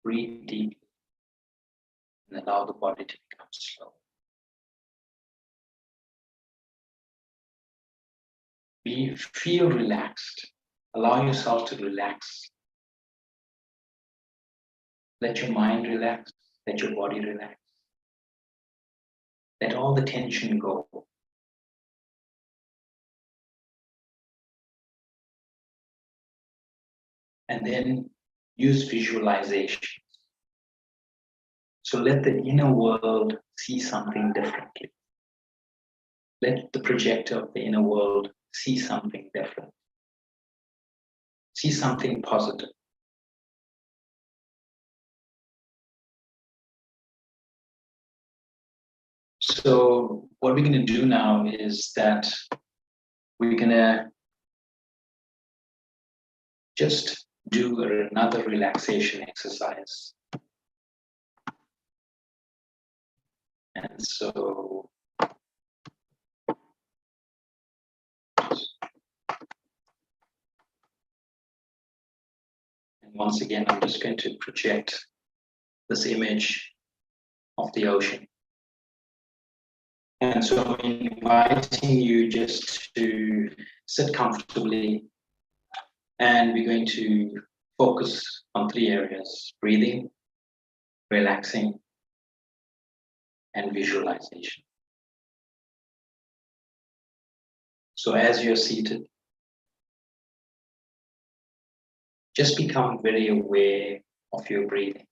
Breathe deeply and allow the body to become slow. Feel relaxed. Allow yourself to relax. Let your mind relax. Let your body relax. Let all the tension go. And then use visualization. So let the inner world see something differently. Let the projector of the inner world see something different. See something positive. So what we're going to do now is that we're going to just do another relaxation exercise. And so once again, I'm just going to project this image of the ocean. And so I'm inviting you just to sit comfortably, and we're going to focus on 3 areas: breathing, relaxing, and visualization. So as you're seated, just become very aware of your breathing.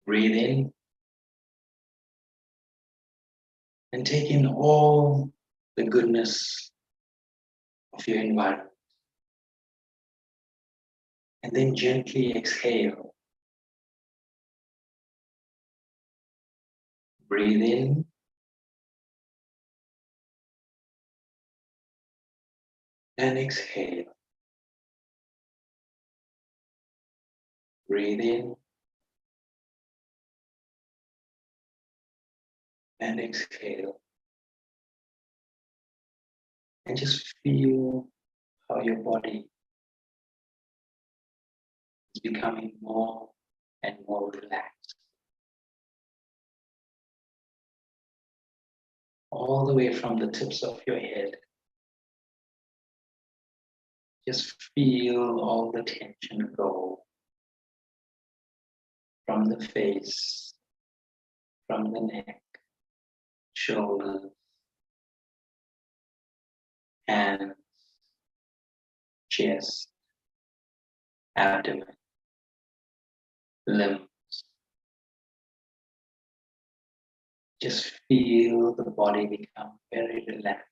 Breathe in and take in all the goodness of your environment. And then gently exhale. Breathe in. And exhale. Breathe in. And exhale. And just feel how your body is becoming more and more relaxed. All the way from the tips of your head. Just feel all the tension go from the face, from the neck, shoulders, hands, chest, abdomen, limbs. Just feel the body become very relaxed.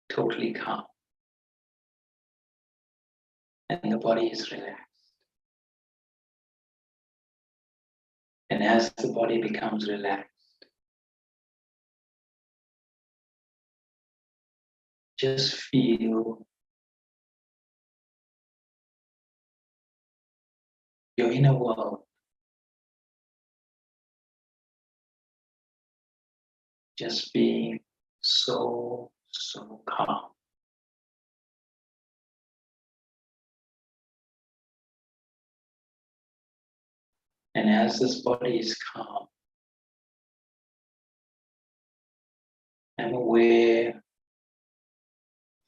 Totally calm. And the body is relaxed. And as the body becomes relaxed, just feel your inner world just being so calm. And as this body is calm, I'm aware of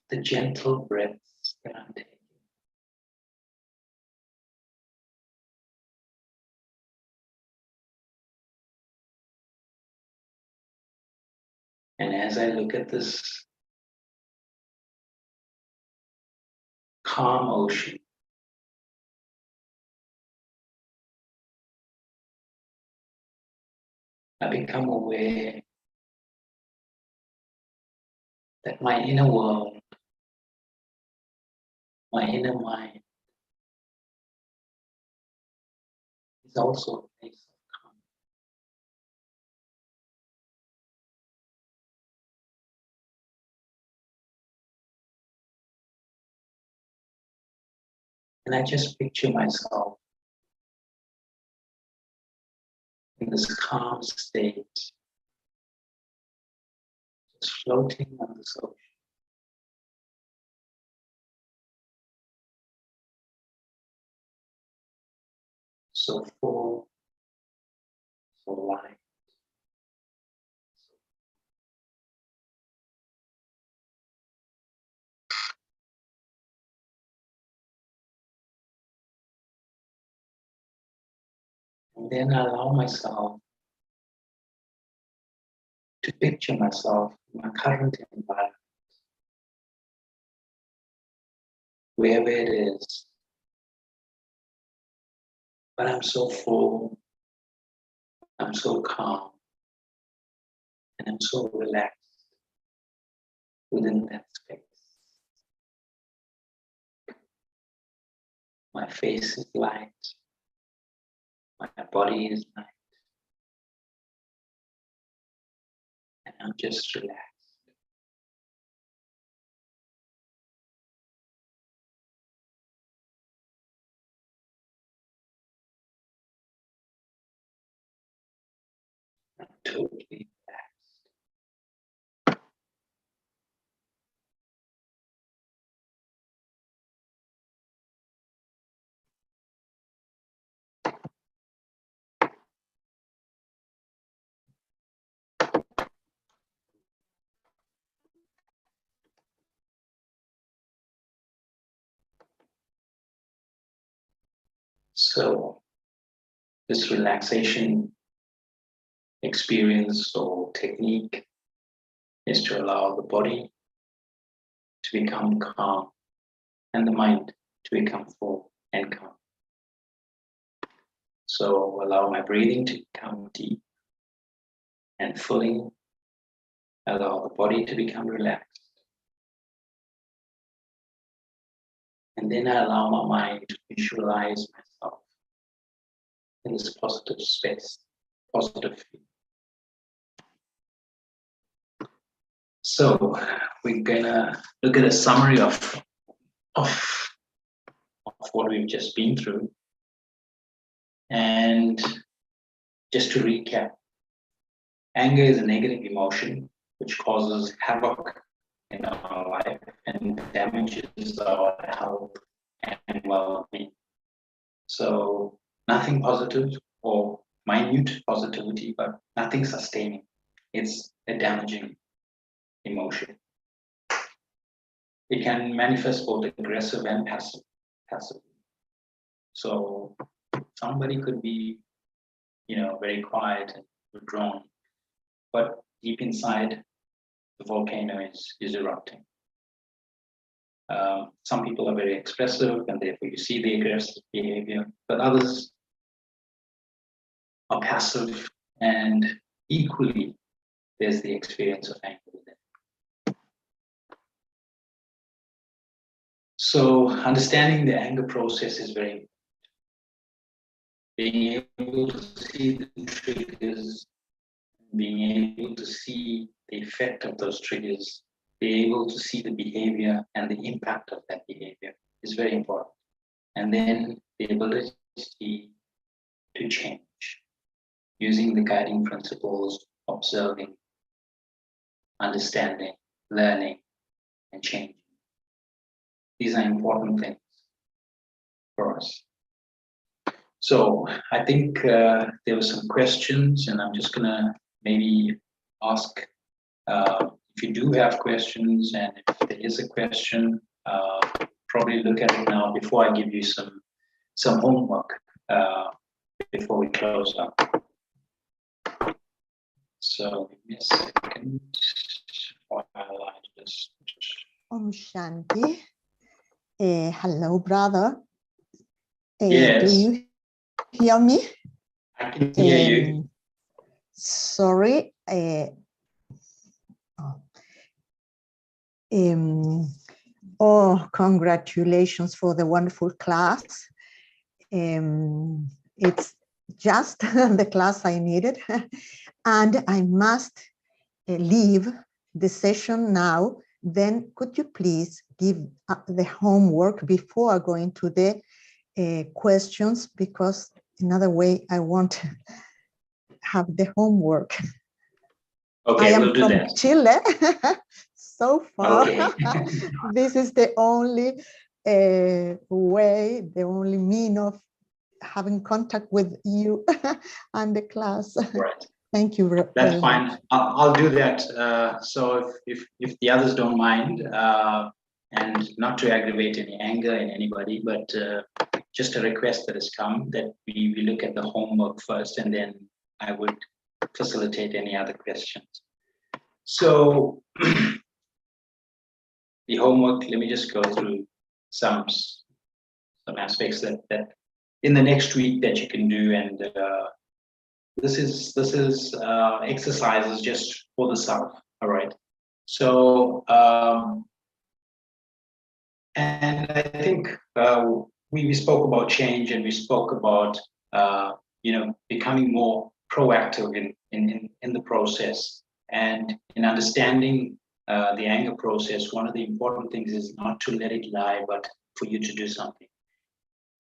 the gentle breaths that I'm taking. And as I look at this calm ocean, I become aware that my inner world, my inner mind, is also a place of calm. And I just picture myself in this calm state, just floating on this ocean. So full, so light. And then I allow myself to picture myself in my current environment, wherever it is. But I'm so full, I'm so calm, and I'm so relaxed within that space. My face is light, my body is light, and I'm just relaxed. I'm totally relaxed. So this relaxation experience or technique is to allow the body to become calm and the mind to become full and calm. So allow my breathing to become deep and fully. Allow the body to become relaxed. And then I allow my mind to visualize myself in this positive space, positive field. So we're gonna look at a summary of what we've just been through. And just to recap, anger is a negative emotion which causes havoc in our life and damages our health and well-being. So nothing positive or minute positivity, but nothing sustaining. It's a damaging emotion. It can manifest both aggressive and passive. So somebody could be, very quiet and withdrawn, but deep inside, the volcano is erupting. Some people are very expressive, and therefore you see the aggressive behavior, but others are passive, and equally, there's the experience of anger within. So understanding the anger process is very important. Being able to see the triggers, being able to see the effect of those triggers, be able to see the behavior and the impact of that behavior is very important. And then the ability to change using the guiding principles, observing, understanding, learning, and changing. These are important things for us. So I think there were some questions, and I'm just gonna maybe ask if you do have questions, and if there is a question, probably look at it now before I give you some homework before we close up. So give me a second while I just. Shanti. Hello, brother. Yes. Do you hear me? I can hear you. Sorry. Congratulations for the wonderful class. It's just the class I needed. And I must leave the session now. Then could you please give the homework before going to the questions, because another way I won't have the homework. Okay, I am we'll do from that. Chile. So far, Okay. this is the only way, the only mean of having contact with you and the class. Right. Thank you very That's fine. much. I'll do that. So if the others don't mind, and not to aggravate any anger in anybody, but just a request that has come that we look at the homework first, and then I would facilitate any other questions. So the homework, let me just go through some aspects that in the next week that you can do, and this is exercises just for the self. All right. So and I think we spoke about change, and we spoke about becoming more proactive in the process, and in understanding the anger process. One of the important things is not to let it lie, but for you to do something.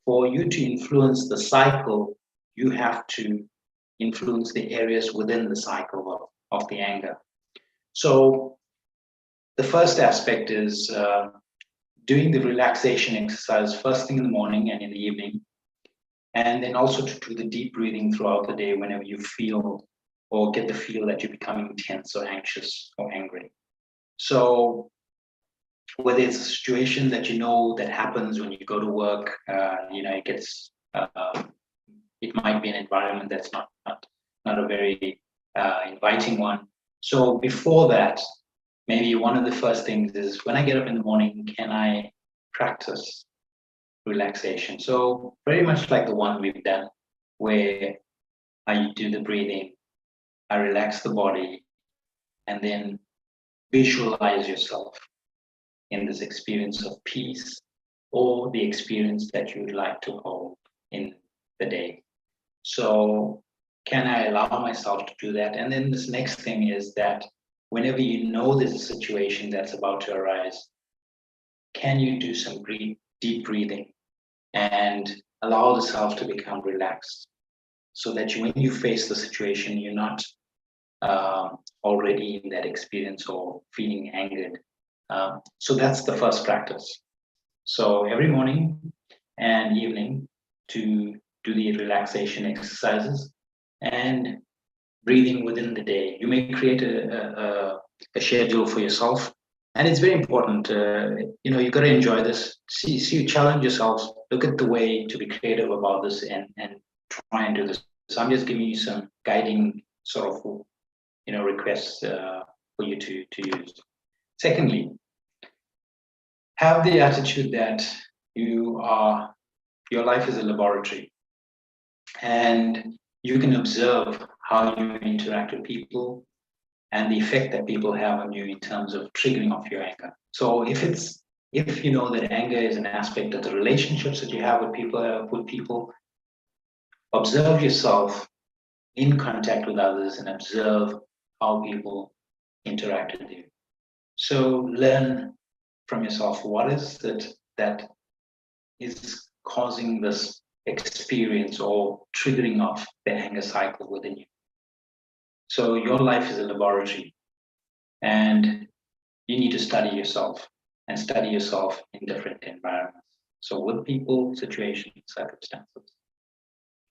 For you to influence the cycle, you have to influence the areas within the cycle of the anger. So the first aspect is doing the relaxation exercise first thing in the morning and in the evening, and then also to do the deep breathing throughout the day whenever you feel or get the feel that you're becoming tense or anxious or angry. So whether it's a situation that that happens when you go to work, it gets it might be an environment that's not a very inviting one. So before that, maybe one of the first things is, when I get up in the morning, can I practice relaxation? So very much like the one we've done. where I do the breathing, I relax the body, and then visualize yourself in this experience of peace or the experience that you would like to hold in the day. So can I allow myself to do that? And then this next thing is that whenever you know there's a situation that's about to arise, can you do some deep breathing and allow the self to become relaxed so that when you face the situation, you're not already in that experience or feeling angered. So that's the first practice. So every morning and evening to do the relaxation exercises and breathing within the day. You may create a schedule for yourself, and it's very important. You got to enjoy this. See, challenge yourselves. Look at the way to be creative about this, and try and do this. So I'm just giving you some guiding sort of requests for you to use. Secondly, have the attitude that your life is a laboratory, and you can observe how you interact with people and the effect that people have on you in terms of triggering off your anger. So if you know that anger is an aspect of the relationships that you have with people, observe yourself in contact with others and observe how people interact with you. So learn from yourself what is it that is causing this experience or triggering off the anger cycle within you. So your life is a laboratory, and you need to study yourself and study yourself in different environments. So with people, situations, circumstances.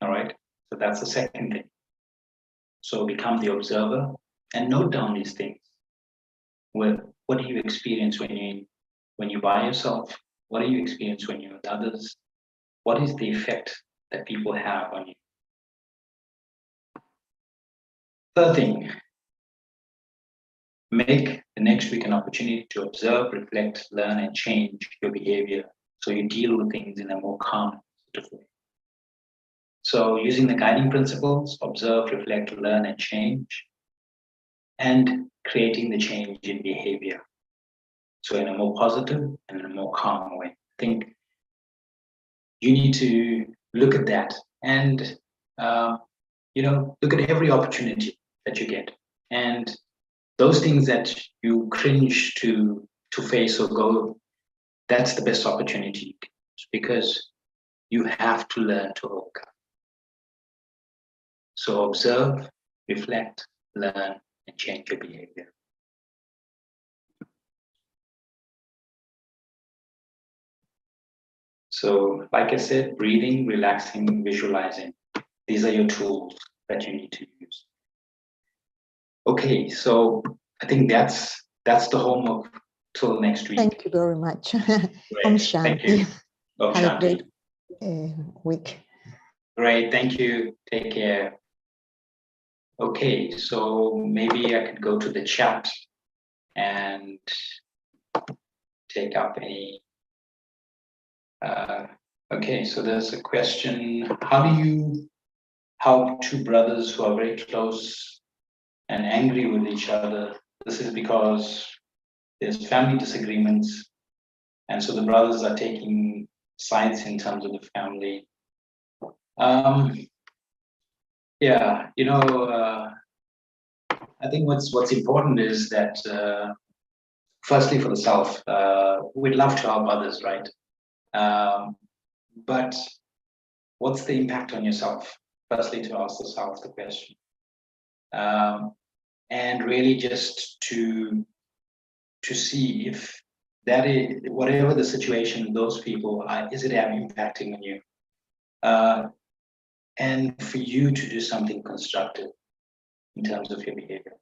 All right. So that's the second thing. So become the observer and note down these things. What do you experience when you're by yourself? What do you experience when you're with others? What is the effect that people have on you? Third thing, make the next week an opportunity to observe, reflect, learn, and change your behavior so you deal with things in a more calm sort of way. So using the guiding principles, observe, reflect, learn, and change, and creating the change in behavior. So in a more positive and in a more calm way. I think you need to look at that and look at every opportunity that you get, and those things that you cringe to face or go, that's the best opportunity, because you have to learn to overcome. So observe, reflect, learn, and change your behavior. So like I said, breathing, relaxing, visualizing, these are your tools that you need to use. Okay, so I think that's the homework till next week. Thank you very much. Great. Thank you. Om Have a Shanti. great week. Great, thank you. Take care. Okay, so maybe I could go to the chat and take up any. Okay, so there's a question. How do you help two brothers who are very close and angry with each other? This is because there's family disagreements, and so the brothers are taking sides in terms of the family. Yeah, I think what's important is that firstly for the self, we'd love to help others, right? But what's the impact on yourself? Firstly, to ask the self the question, and really just to see if that is, whatever the situation, those people are, is it impacting on you? And for you to do something constructive in terms of your behavior.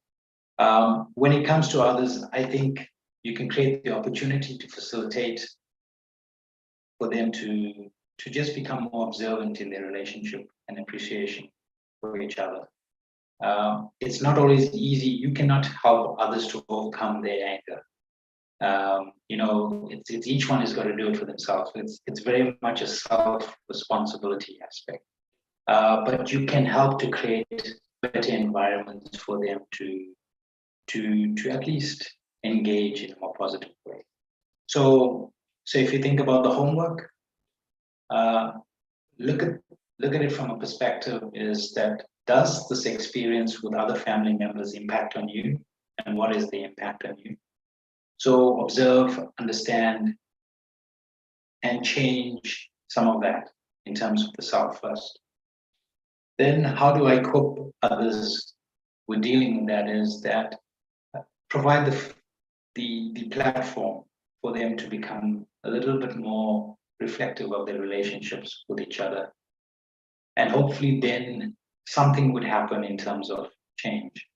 When it comes to others, I think you can create the opportunity to facilitate for them to just become more observant in their relationship and appreciation for each other. It's not always easy. You cannot help others to overcome their anger. It's each one has got to do it for themselves. It's very much a self-responsibility aspect. but you can help to create better environments for them to at least engage in a more positive way. So if you think about the homework, look at it from a perspective is that, does this experience with other family members impact on you, and what is the impact on you? So observe, understand, and change some of that in terms of the self first. Then how do I cope others with dealing with that is that provide the platform for them to become a little bit more reflective of their relationships with each other. And hopefully then something would happen in terms of change.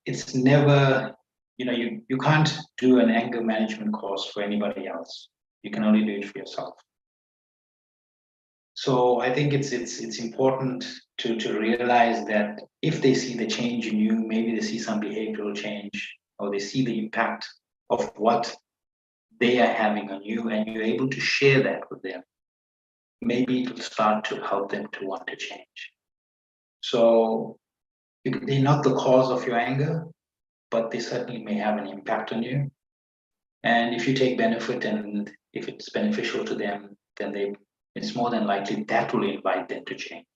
It's never, you can't do an anger management course for anybody else. You can only do it for yourself. So I think it's important to realize that if they see the change in you, maybe they see some behavioral change, or they see the impact of what they are having on you, and you're able to share that with them, maybe it will start to help them to want to change. So they're not the cause of your anger, but they certainly may have an impact on you. And if you take benefit and if it's beneficial to them, then it's more than likely that will invite them to change.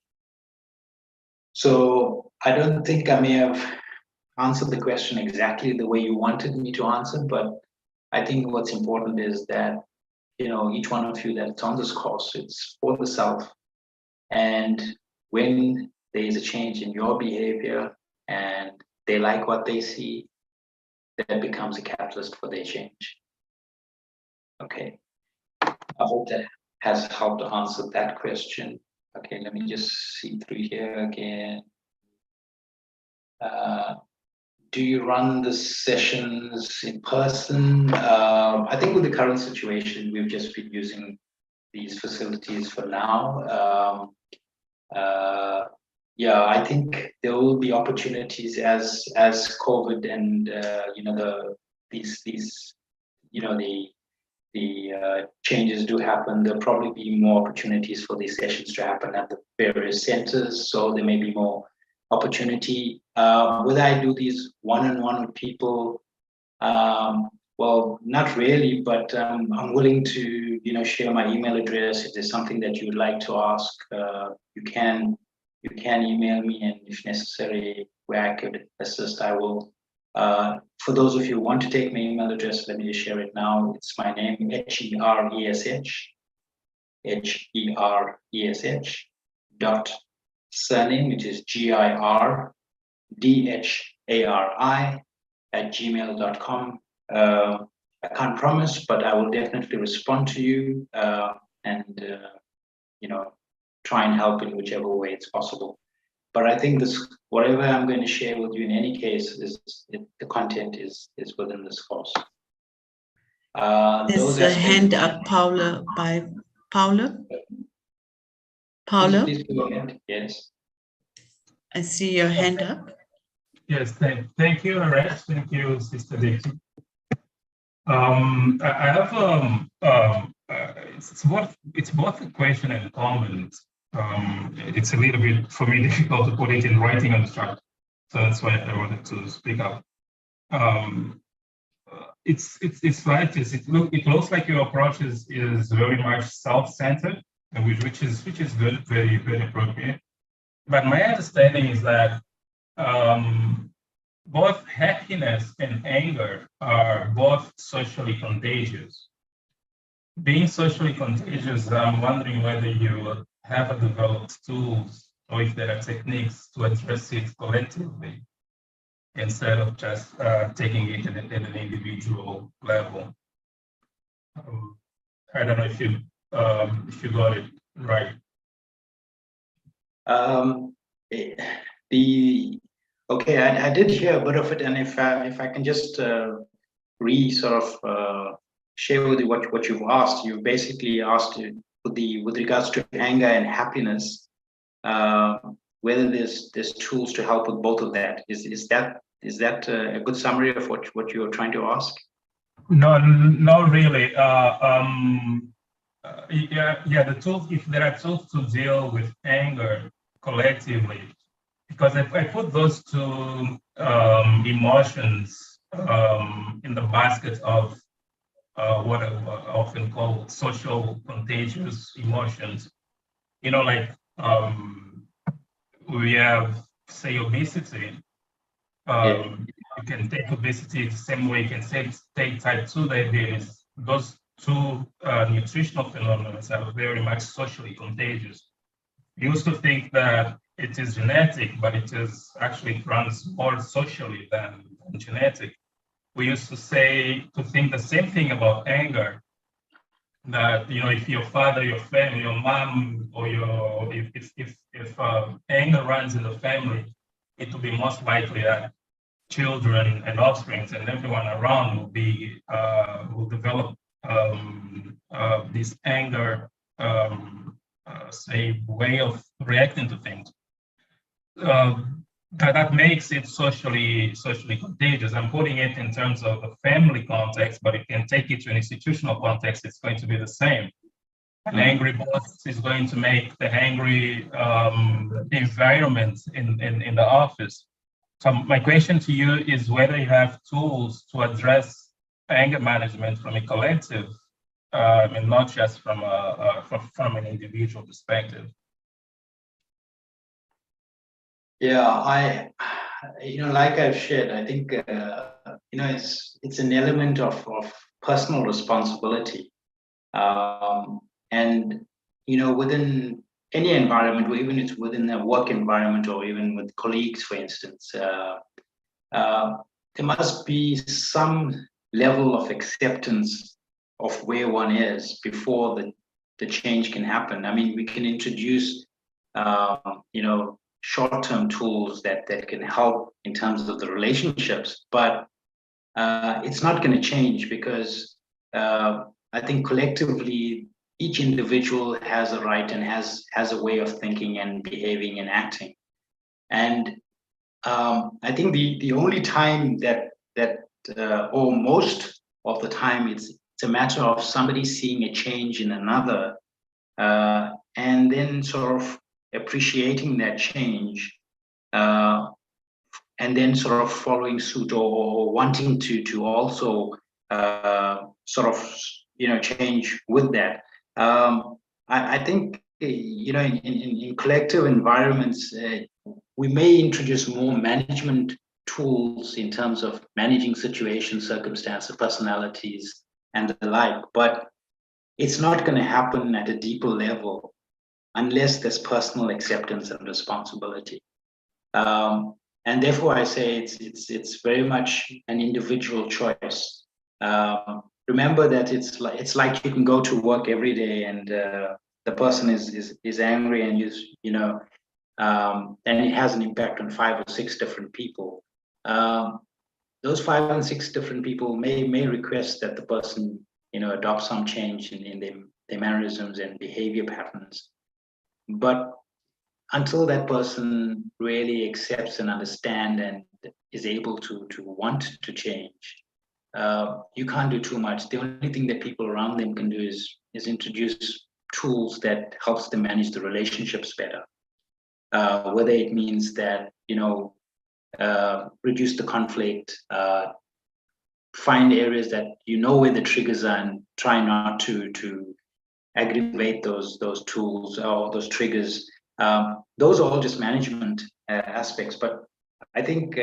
So I don't think I may have answered the question exactly the way you wanted me to answer, but I think what's important is that, each one of you that's on this course, it's for the self. And when there is a change in your behavior and they like what they see, that becomes a catalyst for their change. Okay. I hope that has helped to answer that question. Okay, let me just see through here again. Do you run the sessions in person? I think with the current situation, we've just been using these facilities for now. Yeah, I think there will be opportunities as COVID and the changes do happen. There'll probably be more opportunities for these sessions to happen at the various centers. So there may be more opportunity. Whether I do these one-on-one with people, well, not really, but I'm willing to, share my email address. If there's something that you would like to ask, you can email me, and if necessary, where I could assist, I will. For those of you who want to take my email address, let me just share it now. It's my name, Heresh dot surname, which is GIRDHARI @gmail.com. I can't promise, but I will definitely respond to you and try and help in whichever way it's possible. But I think whatever I'm going to share with you in any case, the content is within this course. There's a hand up, Paula, by Paula. Paula? Please go ahead. Yes. I see your hand up. Yes, thank you, Rex. Thank you, Sister Dixie. I have it's both a question and comment. It's a little bit for me difficult to put it in writing on the chart, so that's why I wanted to speak up. It's right. It looks like your approach is very much self-centered, which is good, very very appropriate. But my understanding is that both happiness and anger are both socially contagious. Being socially contagious, I'm wondering whether you have developed tools or if there are techniques to address it collectively instead of just taking it at an individual level. I don't know if you got it right. Okay, I did hear a bit of it, and if I can just share with you what you've asked. You basically asked with regards to anger and happiness, whether there's tools to help with both of that. Is that a good summary of what you're trying to ask? No, not really. The tools, if there are tools to deal with anger collectively, because if I put those two emotions in the basket of what I often call social contagious emotions, like we have, say, obesity. You can take obesity the same way you can take type 2 diabetes. Those two nutritional phenomena are very much socially contagious. We used to think that it is genetic, but it is actually runs more socially than genetic. We used to think the same thing about anger, that if your father, your family, your mom, or if anger runs in the family, it will be most likely that children and offspring and everyone around will develop this anger, say, way of reacting to things. That makes it socially contagious. I'm putting it in terms of the family context, but you can take it to an institutional context, it's going to be the same. An angry boss is going to make the angry environment in the office. So my question to you is whether you have tools to address anger management from a collective and not just from an individual perspective. Yeah, like I've shared, I think, it's an element of personal responsibility. And, within any environment, or even it's within a work environment, or even with colleagues, for instance, there must be some level of acceptance of where one is before the change can happen. I mean, we can introduce, short-term tools that can help in terms of the relationships, but it's not going to change because I think collectively each individual has a right and has a way of thinking and behaving and acting. And I think the only time that or most of the time it's a matter of somebody seeing a change in another and then sort of appreciating that change and then sort of following suit or wanting to also sort of change with that. I think in collective environments we may introduce more management tools in terms of managing situations, circumstances, personalities, and the like, but it's not going to happen at a deeper level unless there's personal acceptance and responsibility. And therefore, I say it's very much an individual choice. Remember that it's like you can go to work every day and the person is angry and and it has an impact on 5 or 6 different people. Those 5 and 6 different people may request that the person adopt some change in their mannerisms and behavior patterns. But until that person really accepts and understands and is able to want to change, you can't do too much. The only thing that people around them can do is introduce tools that helps them manage the relationships better. Whether it means that, reduce the conflict, find areas that where the triggers are and try not to aggravate those tools or those triggers. Those are all just management aspects, but I think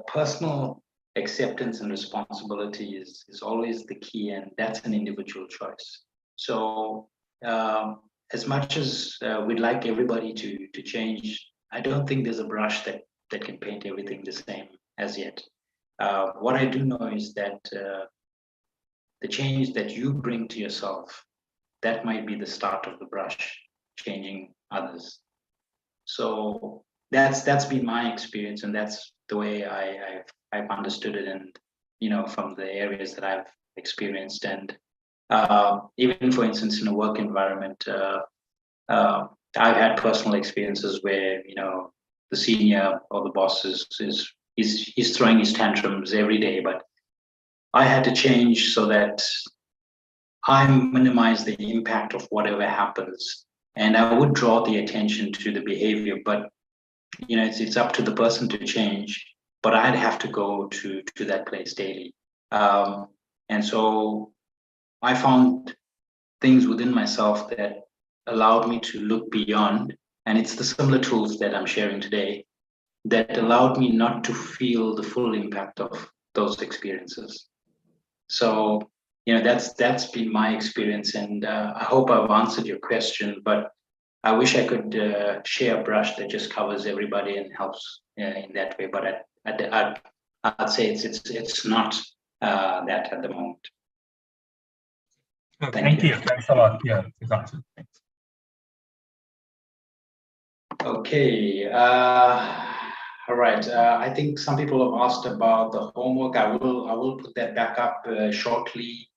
personal acceptance and responsibility is always the key, and that's an individual choice. So as much as we'd like everybody to change, I don't think there's a brush that can paint everything the same as yet. What I do know is that the change that you bring to yourself, that might be the start of the brush changing others. So that's been my experience, and that's the way I've understood it, and from the areas that I've experienced. And even, for instance, in a work environment, I've had personal experiences where the senior or the boss is throwing his tantrums every day, but I had to change so that I minimize the impact of whatever happens, and I would draw the attention to the behavior, but it's up to the person to change, but I'd have to go to that place daily. And so I found things within myself that allowed me to look beyond, and it's the similar tools that I'm sharing today that allowed me not to feel the full impact of those experiences. So, that's been my experience, and I hope I've answered your question, but I wish I could share a brush that just covers everybody and helps in that way, but I'd say it's not that at the moment. Thank you. Thanks a lot. Yeah, exactly. Thanks. Okay. All right. I think some people have asked about the homework. I will put that back up shortly.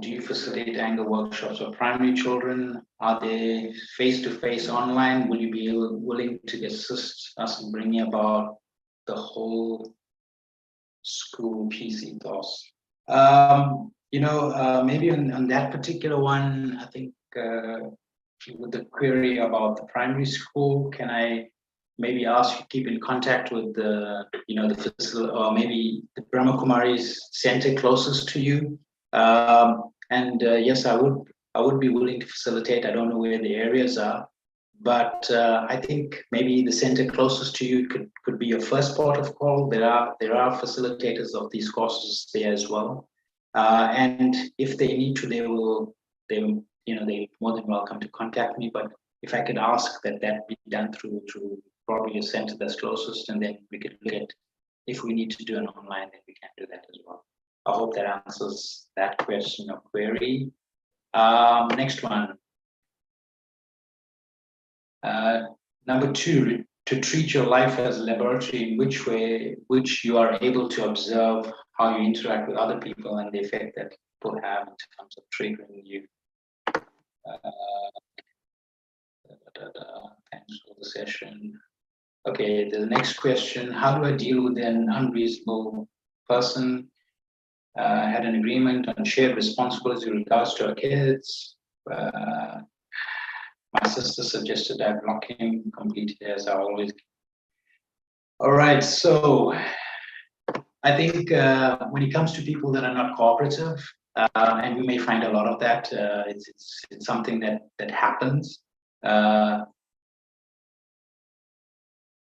Do you facilitate anger workshops for primary children? Are they face-to-face online? Will you be willing to assist us in bringing about the whole school peace ethos? Maybe on that particular one, I think with the query about the primary school, can I maybe ask you to keep in contact with the facility, or maybe the Brahma Kumari's center closest to you? Yes, I would be willing to facilitate. I don't know where the areas are, but I think maybe the center closest to you could be your first port of call. There are facilitators of these courses there as well, and if they need to, they're more than welcome to contact me. But if I could ask that be done through probably a center that's closest, and then we could look at if we need to do an online, then we can do that as well. I hope that answers that question or query. Next one. Number 2, to treat your life as a laboratory in which you are able to observe how you interact with other people and the effect that people have in terms of triggering you. Thanks for the session. Okay, the next question: how do I deal with an unreasonable person? Had an agreement on shared responsibility with regards to our kids. My sister suggested I block him completely, as I always. All right, so I think when it comes to people that are not cooperative, and we may find a lot of that, it's something that happens.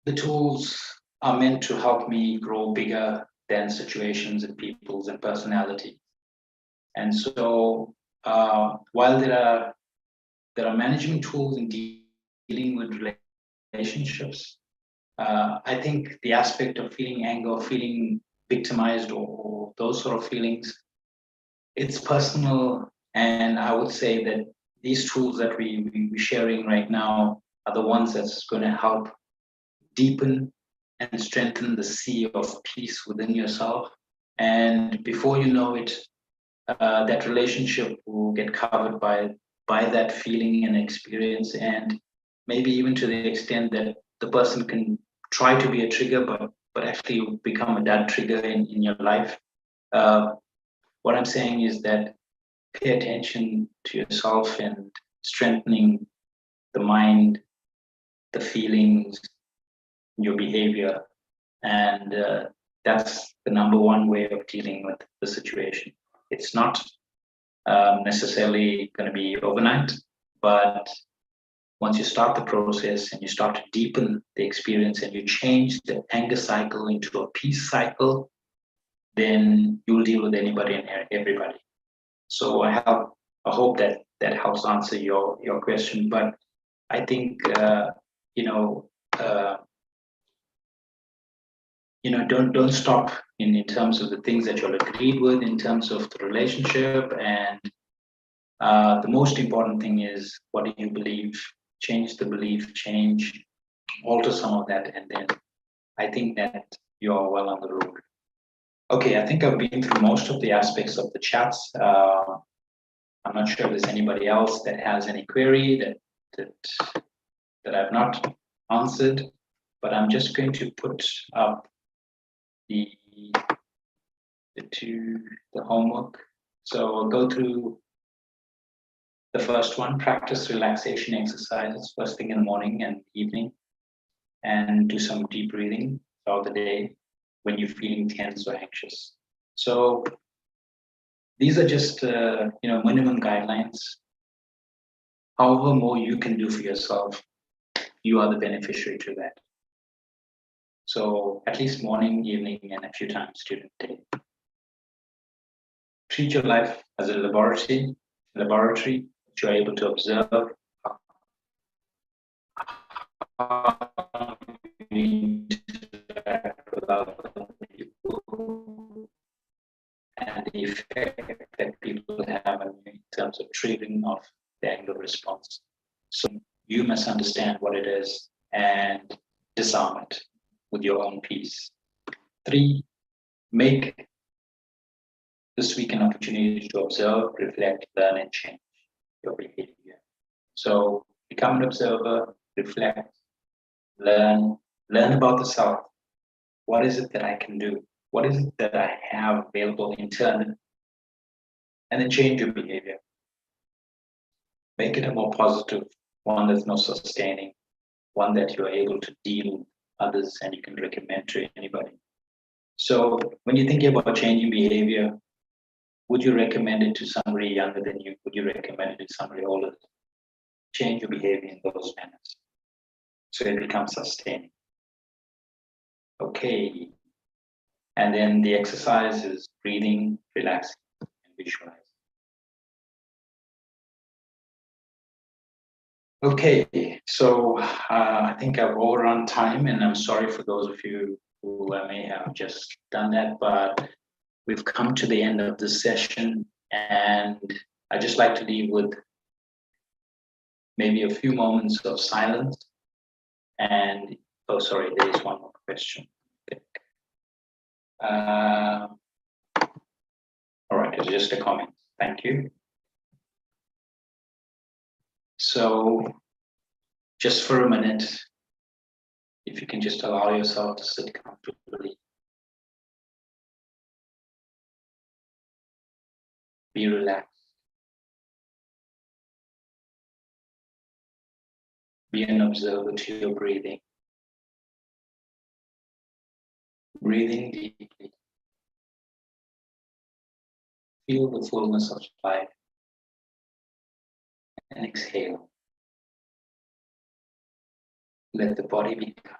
The tools are meant to help me grow bigger than situations and peoples and personality. And so while there are management tools in dealing with relationships, I think the aspect of feeling anger, or feeling victimized, or those sort of feelings, it's personal. And I would say that these tools that we're sharing right now are the ones that's going to help deepen and strengthen the sea of peace within yourself. And before you know it, that relationship will get covered by that feeling and experience, and maybe even to the extent that the person can try to be a trigger, but actually become a bad trigger in your life. What I'm saying is that pay attention to yourself and strengthening the mind, the feelings, your behavior, and that's the number one way of dealing with the situation. It's not necessarily going to be overnight, but once you start the process and you start to deepen the experience and you change the anger cycle into a peace cycle, then you'll deal with anybody and everybody. So I hope that helps answer your question. But I think don't stop in terms of the things that you're agreed with in terms of the relationship. And the most important thing is, what do you believe? Change the belief, alter some of that, and then I think that you're well on the road. Okay, I think I've been through most of the aspects of the chats. I'm not sure if there's anybody else that has any query that I've not answered, but I'm just going to put up the to the homework. So I'll go through the first one, practice relaxation exercises first thing in the morning and evening, and do some deep breathing throughout the day when you're feeling tense or anxious. So these are just minimum guidelines. However more you can do for yourself, you are the beneficiary to that. So at least morning, evening, and a few times during the day. Treat your life as a laboratory that you're able to observe how you interact with other people and the effect that people have on you in terms of triggering off the anger response. So you must understand what it is and disarm it with your own peace. 3, make this week an opportunity to observe, reflect, learn, and change your behavior. So become an observer, reflect, learn about the self. What is it that I can do? What is it that I have available internally? And then change your behavior. Make it a more positive one that's more sustaining, one that you're able to deal with others and you can recommend to anybody. So when you're thinking about changing behavior, would you recommend it to somebody younger than you? Would you recommend it to somebody older? Change your behavior in those manners so it becomes sustaining. Okay. And then the exercise is breathing, relaxing, and visualizing. Okay, so I think I've overrun time, and I'm sorry for those of you who may have just done that, but we've come to the end of this session, and I'd just like to leave with maybe a few moments of silence. And, oh, sorry, there is one more question. All right, it's just a comment. Thank you. So just for a minute, if you can just allow yourself to sit comfortably. Be relaxed. Be an observer to your breathing. Breathing deeply. Feel the fullness of life. And exhale. Let the body be calm.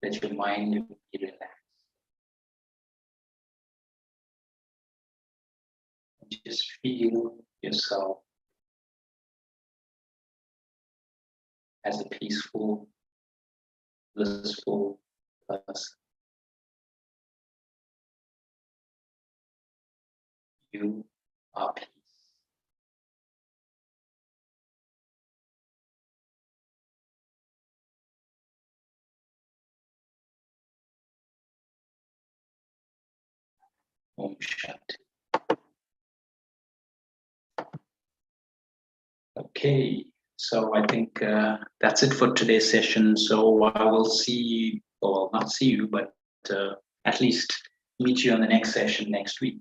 Let your mind be relaxed. And just feel yourself as a peaceful, blissful person. You are peace. Om Shanti. Okay, so I think that's it for today's session. So I will see, or not see you, but at least meet you on the next session next week.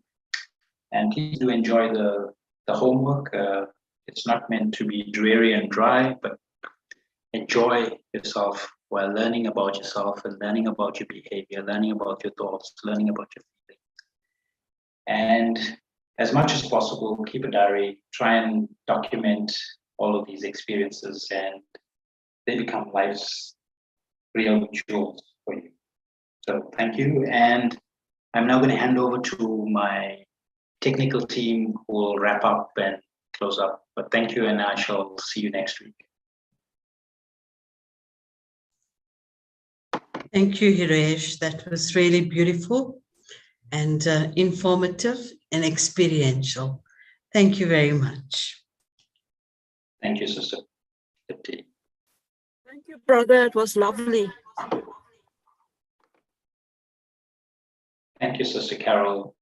And please do enjoy the homework. It's not meant to be dreary and dry, but enjoy yourself while learning about yourself and learning about your behavior, learning about your thoughts, learning about your feelings. And as much as possible, keep a diary, try and document all of these experiences, and they become life's real jewels for you. So thank you. And I'm now going to hand over to my technical team who will wrap up and close up. But thank you, and I shall see you next week. Thank you, Hiresh. That was really beautiful and informative and experiential. Thank you very much. Thank you, Sister. Good day. Thank you, brother. It was lovely. Thank you, Sister Carol.